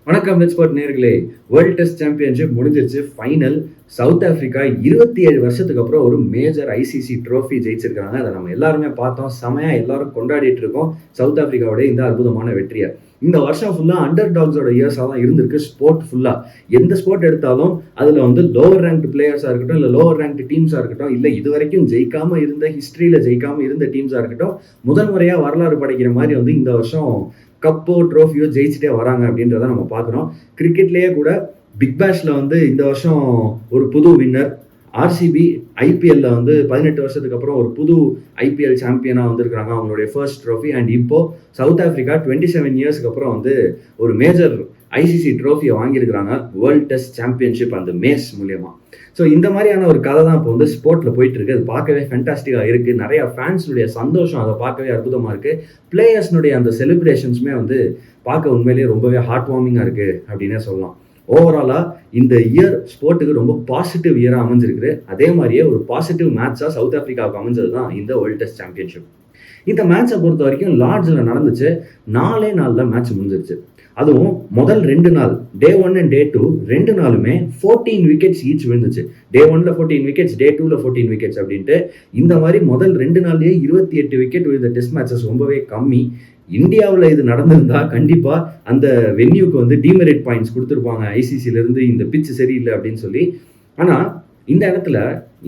வணக்கம் எக்ஸ்பர்ட் நேர்களே. World test championship முடிஞ்சிருச்சு. ஃபைனல் சவுத் ஆப்பிரிக்கா 27 வருஷத்துக்கு அப்புறம் ஒரு மேஜர் ஐசிசி ட்ரோஃபி ஜெயிச்சிருக்காங்க. அதை நம்ம எல்லாருமே பார்த்தோம். செமையா எல்லாரும் கொண்டாடிட்டு இருக்கோம் சவுத் ஆப்பிரிக்காவோட இந்த அற்புதமான வெற்றியை. இந்த வருஷம் ஃபுல்லா அண்டர் டாக்ஸோட இயர்ஸாக தான் இருந்திருக்கு. ஸ்போர்ட் ஃபுல்லா எந்த ஸ்போர்ட் எடுத்தாலும் அதுல வந்து லோவர் ரேங்க்டு பிளேயர்ஸா இருக்கட்டும், இல்லை லோவர் ரேங்க்டு டீம்ஸா இருக்கட்டும், இல்லை இது வரைக்கும் ஜெயிக்காம இருந்த ஹிஸ்டரியில ஜெயிக்காம இருந்த டீம்ஸா இருக்கட்டும், முதல் முறையா வரலாறு படைக்கிற மாதிரி வந்து இந்த வருஷம் கப்போ ட்ரோஃபியோ ஜெயிச்சுட்டே வராங்க அப்படின்றத நம்ம பார்க்குறோம். கிரிக்கெட்லேயே கூட பிக் பேஷ்ல வந்து இந்த வருஷம் ஒரு புது வின்னர். ஆர்சிபி ஐபிஎல்ல வந்து 18 வருஷத்துக்கு அப்புறம் ஒரு புது ஐபிஎல் சாம்பியனாக வந்திருக்கிறாங்க, அவங்களுடைய ஃபர்ஸ்ட் ட்ரோஃபி. அண்ட் இப்போ சவுத் ஆப்பிரிக்கா 27 இயர்ஸ்க்கு அப்புறம் வந்து ஒரு மேஜர் ஐசிசி ட்ரோஃபியை வாங்கியிருக்கிறாங்க, வேர்ல்ட் டெஸ்ட் சாம்பியன்ஷிப் அந்த மேஸ் மூலியமா. ஸோ இந்த மாதிரியான ஒரு கதை தான் இப்போ வந்து ஸ்போர்ட்ல போயிட்டு இருக்கு. அது பார்க்கவே ஃபேண்டாஸ்டிக்காக இருக்கு. நிறைய ஃபேன்ஸுடைய சந்தோஷம் அதை பார்க்கவே அற்புதமா இருக்கு. பிளேயர்ஸ்னுடைய அந்த செலிப்ரேஷன்ஸுமே வந்து பார்க்க உண்மையிலேயே ரொம்பவே ஹார்ட் வார்மிங்காக இருக்கு அப்படின்னே சொல்லலாம். ஓவராலா இந்த இயர் ஸ்போர்ட்டுக்கு ரொம்ப பாசிட்டிவ் இயரா அமைஞ்சிருக்கு. அதே மாதிரியே ஒரு பாசிட்டிவ் மேட்சா சவுத் ஆப்பிரிக்காவுக்கு அமைஞ்சது தான் இந்த வேர்ல்ட் டெஸ்ட் சாம்பியன்ஷிப். இந்த மேட்சை பொறுத்த வரைக்கும் லார்ட்ஸில் நடந்துச்சு. 4 நாளில் மேட்ச் முடிஞ்சிருச்சு. அதுவும் முதல் 2 நாள், டே 1 அண்ட் டே 2 2 நாளுமே 14 விக்கெட்ஸ் ஈச் விழுந்துச்சு. டே 1ல 14 விக்கெட்ஸ், டே 2ல 14 விக்கெட்ஸ் அப்படின்ட்டு இந்த மாதிரி முதல் 2 நாள்லயே 28 விக்கெட் விழுந்த டெஸ்ட் மேட்சஸ் ரொம்பவே கம்மி. இந்தியாவில் இது நடந்திருந்தா கண்டிப்பா அந்த வென்யூக்கு வந்து டிமெரிட் பாயிண்ட்ஸ் கொடுத்துருப்பாங்க ஐசிசில இருந்து, இந்த பிச் சரியில்லை அப்படின்னு சொல்லி. ஆனா இந்த இடத்துல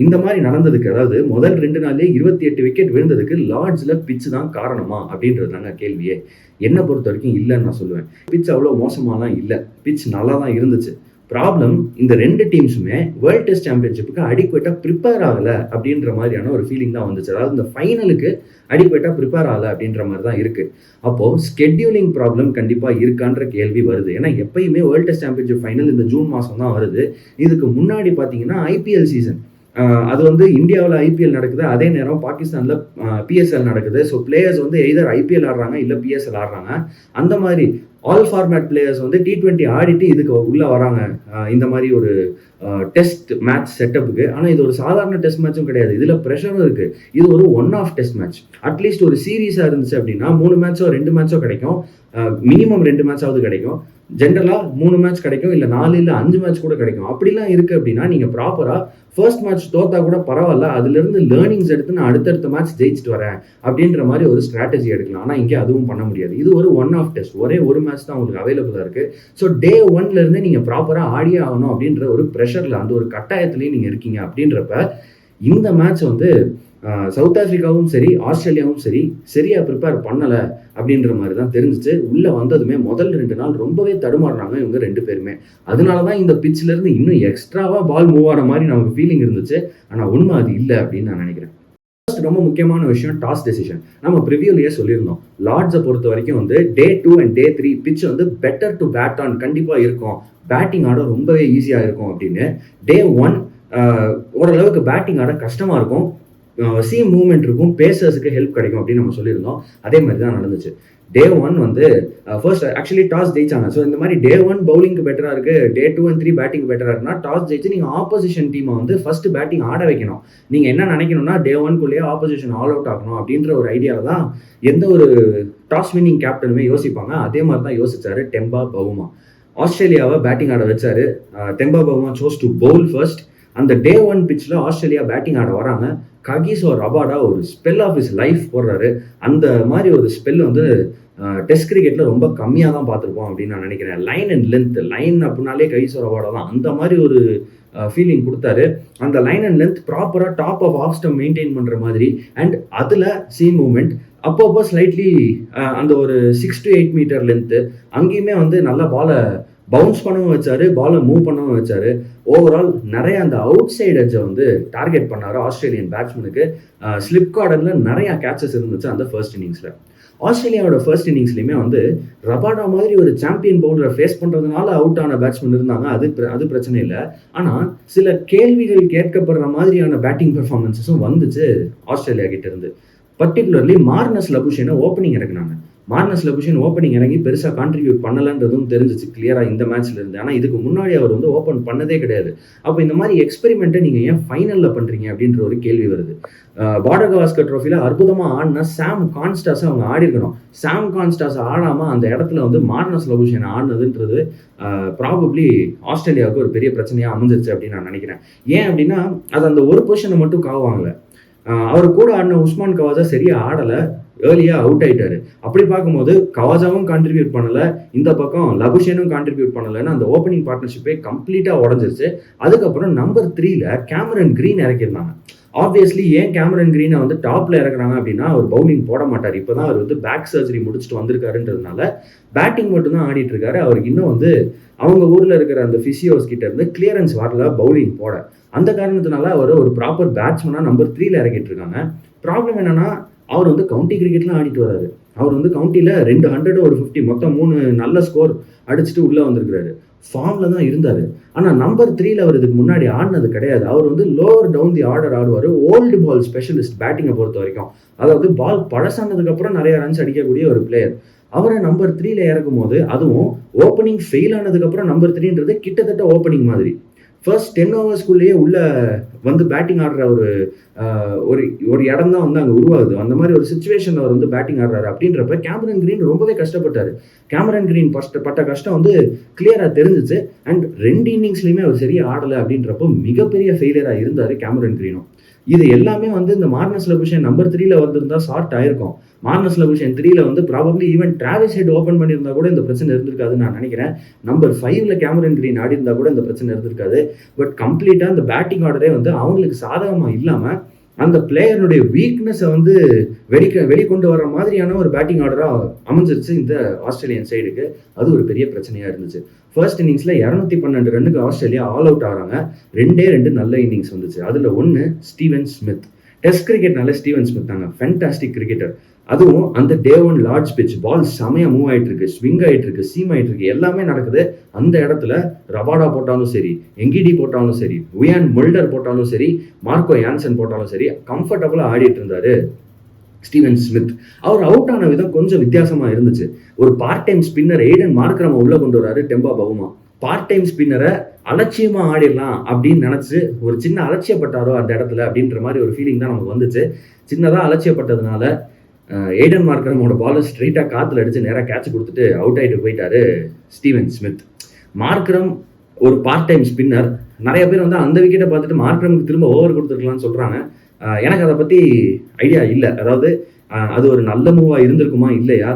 இந்த மாதிரி நடந்ததுக்கு, அதாவது முதல் 2 நாள்லயே 28 விக்கெட் விழுந்ததுக்கு லார்ட்ஸ்ல பிச் தான் காரணமா அப்படின்றது தாங்க கேள்வியே. என்னை பொறுத்த வரைக்கும் இல்லைன்னு நான் சொல்லுவேன். பிச் அவ்வளோ மோசமாலாம் இல்லை, பிச் நல்லா தான் இருந்துச்சு. ப்ராப்ளம் இந்த 2 டீம்ஸுமே வேர்ல்ட் டெஸ்ட் சாம்பியன்ஷிப்புக்கு அடிக்வேட்டா ப்ரிப்பேர் ஆகலை அப்படின்ற மாதிரியான ஒரு ஃபீலிங் தான் வந்துச்சு. அதாவது இந்த ஃபைனலுக்கு அடிக்வேட்டா ப்ரிப்பேர் ஆகலை அப்படின்ற மாதிரி தான் இருக்கு. அப்போ ஸ்கெட்யூலிங் ப்ராப்ளம் கண்டிப்பா இருக்கான்ற கேள்வி வருது. ஏன்னா எப்பயுமே வேர்ல்ட் டெஸ்ட் சாம்பியன்ஷிப் ஃபைனல் இந்த ஜூன் மாதம் தான் வருது. இதுக்கு முன்னாடி பார்த்தீங்கன்னா ஐபிஎல் சீசன், அது வந்து இந்தியாவில் ஐபிஎல் நடக்குது, அதே நேரம் பாகிஸ்தானில் பிஎஸ்எல் நடக்குது. ஸோ பிளேயர்ஸ் வந்து எய்தர் ஐபிஎல் ஆடுறாங்க இல்லை பிஎஸ்எல் ஆடுறாங்க. அந்த மாதிரி ஆல் ஃபார்மேட் பிளேயர்ஸ் வந்து T20 ஆடிட்டு இதுக்கு உள்ள வராங்க, இந்த மாதிரி ஒரு டெஸ்ட் மேட்ச் செட்டப்புக்கு. ஆனால் இது ஒரு சாதாரண டெஸ்ட் மேட்சும் கிடையாது, இதில் ப்ரெஷரும் இருக்கு. இது ஒரு one off test match. At least ஒரு சீரீஸாக இருந்துச்சு அப்படின்னா 3 மேட்சோ 2 மேட்சோ கிடைக்கும், மினிமம் 2 மேட்சாவது கிடைக்கும். ஜென்ரலா 3 மேட்ச் கிடைக்கும், இல்லை 4 இல்லை 5 மேட்ச் கூட கிடைக்கும். அப்படிலாம் இருக்கு அப்படின்னா நீங்க ப்ராப்பரா ஃபர்ஸ்ட் மேட்ச் தோத்தா கூட பரவாயில்ல, அதுல இருந்து லேர்னிங்ஸ் எடுத்து நான் அடுத்தடுத்த மேட்ச் ஜெயிச்சுட்டு வரேன் அப்படின்ற மாதிரி ஒரு ஸ்ட்ராட்டஜி எடுக்கலாம். ஆனா இங்கே அதுவும் பண்ண முடியாது. இது ஒரு ஒன் ஆஃப் டெஸ்ட், ஒரே ஒரு மேட்ச் தான் உங்களுக்கு அவைலபிளா இருக்கு. ஸோ டே 1ல இருந்து நீங்க ப்ராப்பரா ஆடியே ஆகணும் அப்படின்ற ஒரு ப்ரெஷர்ல, அந்த ஒரு கட்டாயத்திலையும் நீங்க இருக்கீங்க. அப்படின்றப்ப இந்த மேட்ச் வந்து சவுத் ஆப்பிரிக்காவும் சரி ஆஸ்திரேலியாவும் சரி சரியா ப்ரிப்பேர் பண்ணல அப்படின்ற மாதிரி தான் தெரிஞ்சிச்சு. உள்ள வந்ததுமே முதல் 2 நாள் ரொம்பவே தடுமாறுறாங்க இவங்க 2 பேருமே. அதனாலதான் இந்த பிட்ச்ல இருந்து இன்னும் எக்ஸ்ட்ராவா பால் மூவ் ஆன மாதிரி நமக்கு ஃபீலிங் இருந்துச்சு. ஆனா உண்மை அது இல்லை அப்படின்னு நான் நினைக்கிறேன். ரொம்ப முக்கியமான விஷயம் டாஸ் டெசிஷன். நம்ம ப்ரிவியூலயே சொல்லியிருந்தோம், லார்ட்ஸை பொறுத்த வரைக்கும் வந்து டே 2 அண்ட் டே 3 பிட்ச் வந்து பெட்டர் டு பேட் ஆன் கண்டிப்பா இருக்கும், பேட்டிங் ஆட ரொம்பவே ஈஸியா இருக்கும் அப்படின்னு. டே 1 ஓரளவுக்கு பேட்டிங் ஆட கஷ்டமா இருக்கும், சீம் மூவ்மெண்ட் இருக்கும், பேசர்ஸுக்கு ஹெல்ப் கிடைக்கும் அப்படின்னு நம்ம சொல்லியிருந்தோம். அதே மாதிரி தான் நடந்துச்சு. டே 1 வந்து ஃபர்ஸ்ட் ஆக்சுவலி டாஸ் ஜெயிச்சாங்க. ஸோ இந்த மாதிரி டே 1 பவுலிங்க்கு பெட்டரா இருக்கு, டே 2 அண்ட் 3 பேட்டிங் பெட்டரா இருக்குன்னா டாஸ் ஜெயிச்சு நீங்க ஆப்போசிஷன் டீமை வந்து ஃபர்ஸ்ட் பேட்டிங் ஆட வைக்கணும். நீங்க என்ன நினைக்கணும்னா டே 1குள்ளேயே ஆப்போசிஷன் ஆல் அவுட் ஆகணும் அப்படின்ற ஒரு ஐடியால தான் எந்த ஒரு டாஸ் வின்னிங் கேப்டனுமே யோசிப்பாங்க. அதே மாதிரி தான் யோசிச்சாரு டெம்பா பவுமா. ஆஸ்திரேலியாவை பேட்டிங் ஆட வச்சாரு. Temba Bavuma chose to bowl first. அந்த டே 1 பிட்ச்ல ஆஸ்திரேலியா பேட்டிங் ஆட வராங்க. ககிசோ ரபாடா ஒரு ஸ்பெல் ஆஃப் இஸ் லைஃப் போடுறாரு. அந்த மாதிரி ஒரு ஸ்பெல் வந்து டெஸ்ட் கிரிக்கெட்ல ரொம்ப கம்மியாக தான் பார்த்துருப்போம் அப்படின்னு நான் நினைக்கிறேன். லைன் அண்ட் லென்த், லைன் அப்படின்னாலே ககிசோ ரபாடா தான், அந்த மாதிரி ஒரு ஃபீலிங் கொடுத்தாரு. அந்த லைன் அண்ட் லென்த் ப்ராப்பராக top of off stump maintain பண்ணுற மாதிரி, அண்ட் அதில் சீம் மூவ்மெண்ட் அப்பப்போ ஸ்லைட்லி அந்த ஒரு 6 to 8 மீட்டர் லென்த்து, அங்கேயுமே வந்து நல்ல பாலை பவுன்ஸ் பண்ணவும் வச்சாரு, பாலை மூவ் பண்ணவும் வச்சாரு. ஓவரால் நிறைய அந்த அவுட் சைட் எட்ஜை வந்து டார்கெட் பண்ணாரு ஆஸ்திரேலியன் பேட்ஸ்மேனுக்கு. ஸ்லிப் கார்டன்ல நிறைய கேட்சஸ் இருந்துச்சு அந்த ஃபர்ஸ்ட் இன்னிங்ஸ்ல. ஆஸ்திரேலியாவோட ஃபர்ஸ்ட் இன்னிங்ஸ்லையுமே வந்து ரபாடா மாதிரி ஒரு சாம்பியன் பவுலரை ஃபேஸ் பண்றதுனால அவுட் ஆன பேட்ஸ்மேன் இருந்தாங்க, அது பிரச்சனை இல்லை. ஆனா சில கேள்விகள் கேட்கப்படுற மாதிரியான பேட்டிங் பெர்ஃபார்மன்ஸஸும் வந்துச்சு ஆஸ்திரேலியா கிட்ட இருந்து. பர்டிகுலர்லி மார்னஸ் லபுஷேனை ஓப்பனிங் இறக்குனாங்க. மார்னஸ் லபுஷன் ஓப்பனிங் இறங்கி பெருசாக கான்ட்ரிபியூட் பண்ணலன்றதும் தெரிஞ்சிச்சு கிளியராக இந்த மேட்ச்ல இருந்து. ஆனால் இதுக்கு முன்னாடி அவர் வந்து ஓப்பன் பண்ணதே கிடையாது. அப்போ இந்த மாதிரி எக்ஸ்பெரிமெண்ட்டை நீங்கள் ஏன் ஃபைனலில் பண்ணுறீங்க அப்படின்ற ஒரு கேள்வி வருது. பார்டர் கவாஸ்கர் ட்ரோஃபியில் அற்புதமாக ஆடினா சாம் கான்ஸ்டாஸை அவங்க ஆடிருக்கணும். சாம் கான்ஸ்டாஸ் ஆடாமல் அந்த இடத்துல வந்து மார்னஸ் லபுஷன் ஆடினதுன்றது ப்ராபப்ளி ஆஸ்திரேலியாவுக்கு ஒரு பெரிய பிரச்சனையாக அமைஞ்சிருச்சு அப்படின்னு நான் நினைக்கிறேன். ஏன் அப்படின்னா அது அந்த ஒரு பொசிஷனை மட்டும் காவாங்கல. அவர் கூட ஆடின உஸ்மான் கவாஜா சரியாக ஆடலை, ஏர்லியாக அவுட் ஆயிட்டாரு. அப்படி பார்க்கும்போது கவாஜாவும் கான்ட்ரிபியூட் பண்ணலை, இந்த பக்கம் லபுஷனும் கான்ட்ரிபியூட் பண்ணலைன்னு அந்த ஓப்பனிங் பார்ட்னர்ஷிப்பே கம்ப்ளீட்டாக உடஞ்சிருச்சு. அதுக்கப்புறம் நம்பர் 3ல கேமரன் கிரீன் இறக்கியிருந்தாங்க. ஆப்வியஸ்லி ஏன் கேமரன் கிரீனை வந்து டாப்ல இறக்குறாங்க அப்படின்னா அவர் பவுலிங் போட மாட்டார். இப்போதான் அவர் வந்து பேக் சர்ஜரி முடிச்சுட்டு வந்திருக்காருன்றதுனால பேட்டிங் மட்டும்தான் ஆடிட்டு இருக்காரு. அவருக்கு இன்னும் வந்து அவங்க ஊர்ல இருக்கிற அந்த பிசியோஸ் கிட்ட இருந்து கிளியரன்ஸ் வரல பவுலிங் போட. அந்த காரணத்தினால அவர் ஒரு ப்ராப்பர் பேட்ஸ்மேனா நம்பர் 3ல இறக்கிட்டு இருக்காங்க. ப்ராப்ளம் என்னன்னா அவர் வந்து கவுண்டி கிரிக்கெட்லாம் ஆடிட்டு வராரு. அவர் வந்து கவுண்டியில் 200 ஒரு 50 மொத்தம் 3 நல்ல ஸ்கோர் அடிச்சுட்டு உள்ளே வந்திருக்கிறாரு. ஃபார்மில் தான் இருந்தார். ஆனால் நம்பர் 3ல அவர் இதுக்கு முன்னாடி ஆடினது கிடையாது. அவர் வந்து லோவர் டவுன் தி ஆர்டர் ஆடுவார். ஓல்டு பால் ஸ்பெஷலிஸ்ட் பேட்டிங்கை பொறுத்த வரைக்கும். அதாவது பால் பழசானதுக்கப்புறம் நிறைய ரன்ஸ் அடிக்கக்கூடிய ஒரு பிளேயர். அவரை நம்பர் 3ல இறக்கும் போது அதுவும் ஓப்பனிங் ஃபெயில் ஆனதுக்கப்புறம் நம்பர் 3ன்றது கிட்டத்தட்ட ஓப்பனிங் மாதிரி. ஃபர்ஸ்ட் 10 ஓவர்ஸ்குள்ளேயே உள்ள வந்து பேட்டிங் ஆடுற ஒரு இடம் தான் வந்து அங்கே உருவாகுது. அந்த மாதிரி ஒரு சுச்சுவேஷன் அவர் வந்து பேட்டிங் ஆடுறாரு. அப்படின்றப்ப கேமரன் கிரீன் ரொம்பவே கஷ்டப்பட்டாரு. கேமரன் கிரீன் பட்ட கஷ்டம் வந்து கிளியரா தெரிஞ்சிச்சு. அண்ட் 2 இன்னிங்ஸ்லையுமே அவர் சரியா ஆடலை. அப்படின்றப்போ மிகப்பெரிய ஃபெயிலியரா இருந்தாரு கேமரன் கிரீனும். இது எல்லாமே வந்து இந்த மார்னஸ் லபுஷன் நம்பர் 3ல வந்திருந்தா ஷார்ட் ஆயிருக்கும். மார்னஸ் லபுஷன் 3ல வந்து probably even Travis head open பண்ணியிருந்தா கூட இந்த பிரச்சனை இருந்திருக்காதுன்னு நான் நினைக்கிறேன். நம்பர் 5ல கேமரன் கிரீன் ஆடி இருந்தா கூட இந்த பிரச்சனை இருந்திருக்காது. பட் கம்ப்ளீட்டா இந்த பேட்டிங் ஆர்டரே வந்து அவங்களுக்கு சாதகமா இல்லாம அந்த பிளேயருடைய வீக்னஸை வந்து வெளிக்கொண்டு வர மாதிரியான ஒரு பேட்டிங் ஆர்டராக அமைஞ்சிருச்சு இந்த ஆஸ்திரேலியன் சைடுக்கு. அது ஒரு பெரிய பிரச்சனையாக இருந்துச்சு. ஃபர்ஸ்ட் இன்னிங்ஸில் 212 ரன்னுக்கு ஆஸ்திரேலியா ஆல் அவுட் ஆகிறாங்க. 2 நல்ல இன்னிங்ஸ் வந்துச்சு. அதில் ஒன்று ஸ்டீவன் ஸ்மித். டெஸ்ட் கிரிக்கெட்னால ஸ்டீவன் ஸ்மித் தாங்க ஃபேண்டாஸ்டிக் கிரிக்கெட்டர். அதுவும் அந்த டே 1 லார்ஜ் பிச் பால் செமையாக மூவ் ஆகிட்டு இருக்கு, ஸ்விங் ஆகிட்டு இருக்கு, சீம் ஆகிட்டு இருக்கு, எல்லாமே நடக்குது. அந்த இடத்துல ரபாடா போட்டாலும் சரி, எங்கிடி போட்டாலும் சரி, உயான் முல்டர் போட்டாலும் சரி, மார்க்கோ யான்சன் போட்டாலும் சரி, கம்ஃபர்டபுளாக ஆடிட்டு இருந்தாரு ஸ்டீவன் ஸ்மித். அவர் அவுட் ஆன விதம் கொஞ்சம் வித்தியாசமா இருந்துச்சு. ஒரு part time spinner Aidan Markram உள்ள கொண்டு வராரு டெம்பா பவுமா. பார்ட் டைம் ஸ்பின்னரை அலட்சியமா ஆடிடலாம் அப்படின்னு நினைச்சு ஒரு சின்ன அலட்சியப்பட்டாரோ அந்த இடத்துல அப்படின்ற மாதிரி ஒரு ஃபீலிங் தான் நமக்கு வந்துச்சு. சின்னதா அலட்சியப்பட்டதுனால எய்டன் மார்க்ரமோட பாலை ஸ்ட்ரெயிட்டா காத்துல அடிச்சு நேராக கேட்ச் கொடுத்துட்டு அவுட் ஆகிட்டு போயிட்டாரு ஸ்டீவன் ஸ்மித். மார்க்ரம் ஒரு பார்ட் டைம் ஸ்பின்னர். நிறைய பேர் வந்து அந்த விக்கெட்டை பார்த்துட்டு மார்க்ரமுக்கு திரும்ப ஓவர் கொடுத்துருக்கலாம்னு சொல்றாங்க. எனக்கு அதை பத்தி ஐடியா இல்லை. அதாவது அது ஒரு நல்ல மூவா இருந்திருக்குமா இல்லையா,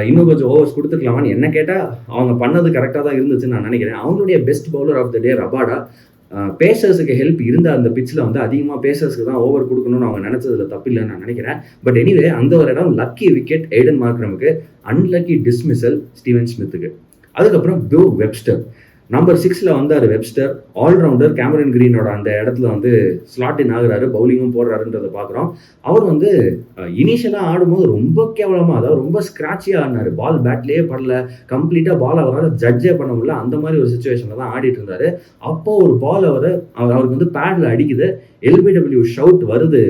இன்னும் கொஞ்சம் ஓவர்ஸ் கொடுத்துருக்கலாமான்னு என்ன கேட்டால் அவங்க பண்ணது கரெக்டாக தான் இருந்துச்சுன்னு நான் நினைக்கிறேன். அவங்களுடைய best bowler of the day Rabada. பேசர்ஸுக்கு ஹெல்ப் இருந்த அந்த பிச்சில் வந்து அதிகமாக பேசர்ஸ்க்கு தான் ஓவர் கொடுக்கணும்னு அவங்க நினைச்சதுல தப்பில்லைன்னு நான் நினைக்கிறேன். பட் எனிவே அந்த ஒரு இடம் லக்கி விக்கெட் எய்டன் மார்க்ரமுக்கு, அன்லக்கி டிஸ்மிசல் ஸ்டீவன் ஸ்மித்துக்கு. அதுக்கப்புறம் பியூ வெப்ஸ்டர் நம்பர் 6ல வந்தார். Webster allrounder. கேமரன் கிரீனோட அந்த இடத்துல வந்து ஸ்லாட் இன் ஆகுறாரு, பவுலிங்கும் போடுறாருன்றதை பார்க்குறோம். அவர் வந்து இனிஷியலாக ஆடும்போது ரொம்ப கேவலமாக, அதாவது ரொம்ப ஸ்க்ராட்சியாக ஆடினார். பால் பேட்லேயே படல, கம்ப்ளீட்டாக பால் அவரால் ஜட்ஜே பண்ண முடியல. அந்த மாதிரி ஒரு சுச்சுவேஷனில் தான் ஆடிட்டு இருந்தார். அப்போ ஒரு பால் அவருக்கு வந்து பேடில் அடிக்குது. எல்பிடபிள்யூ ஷவுட் வருது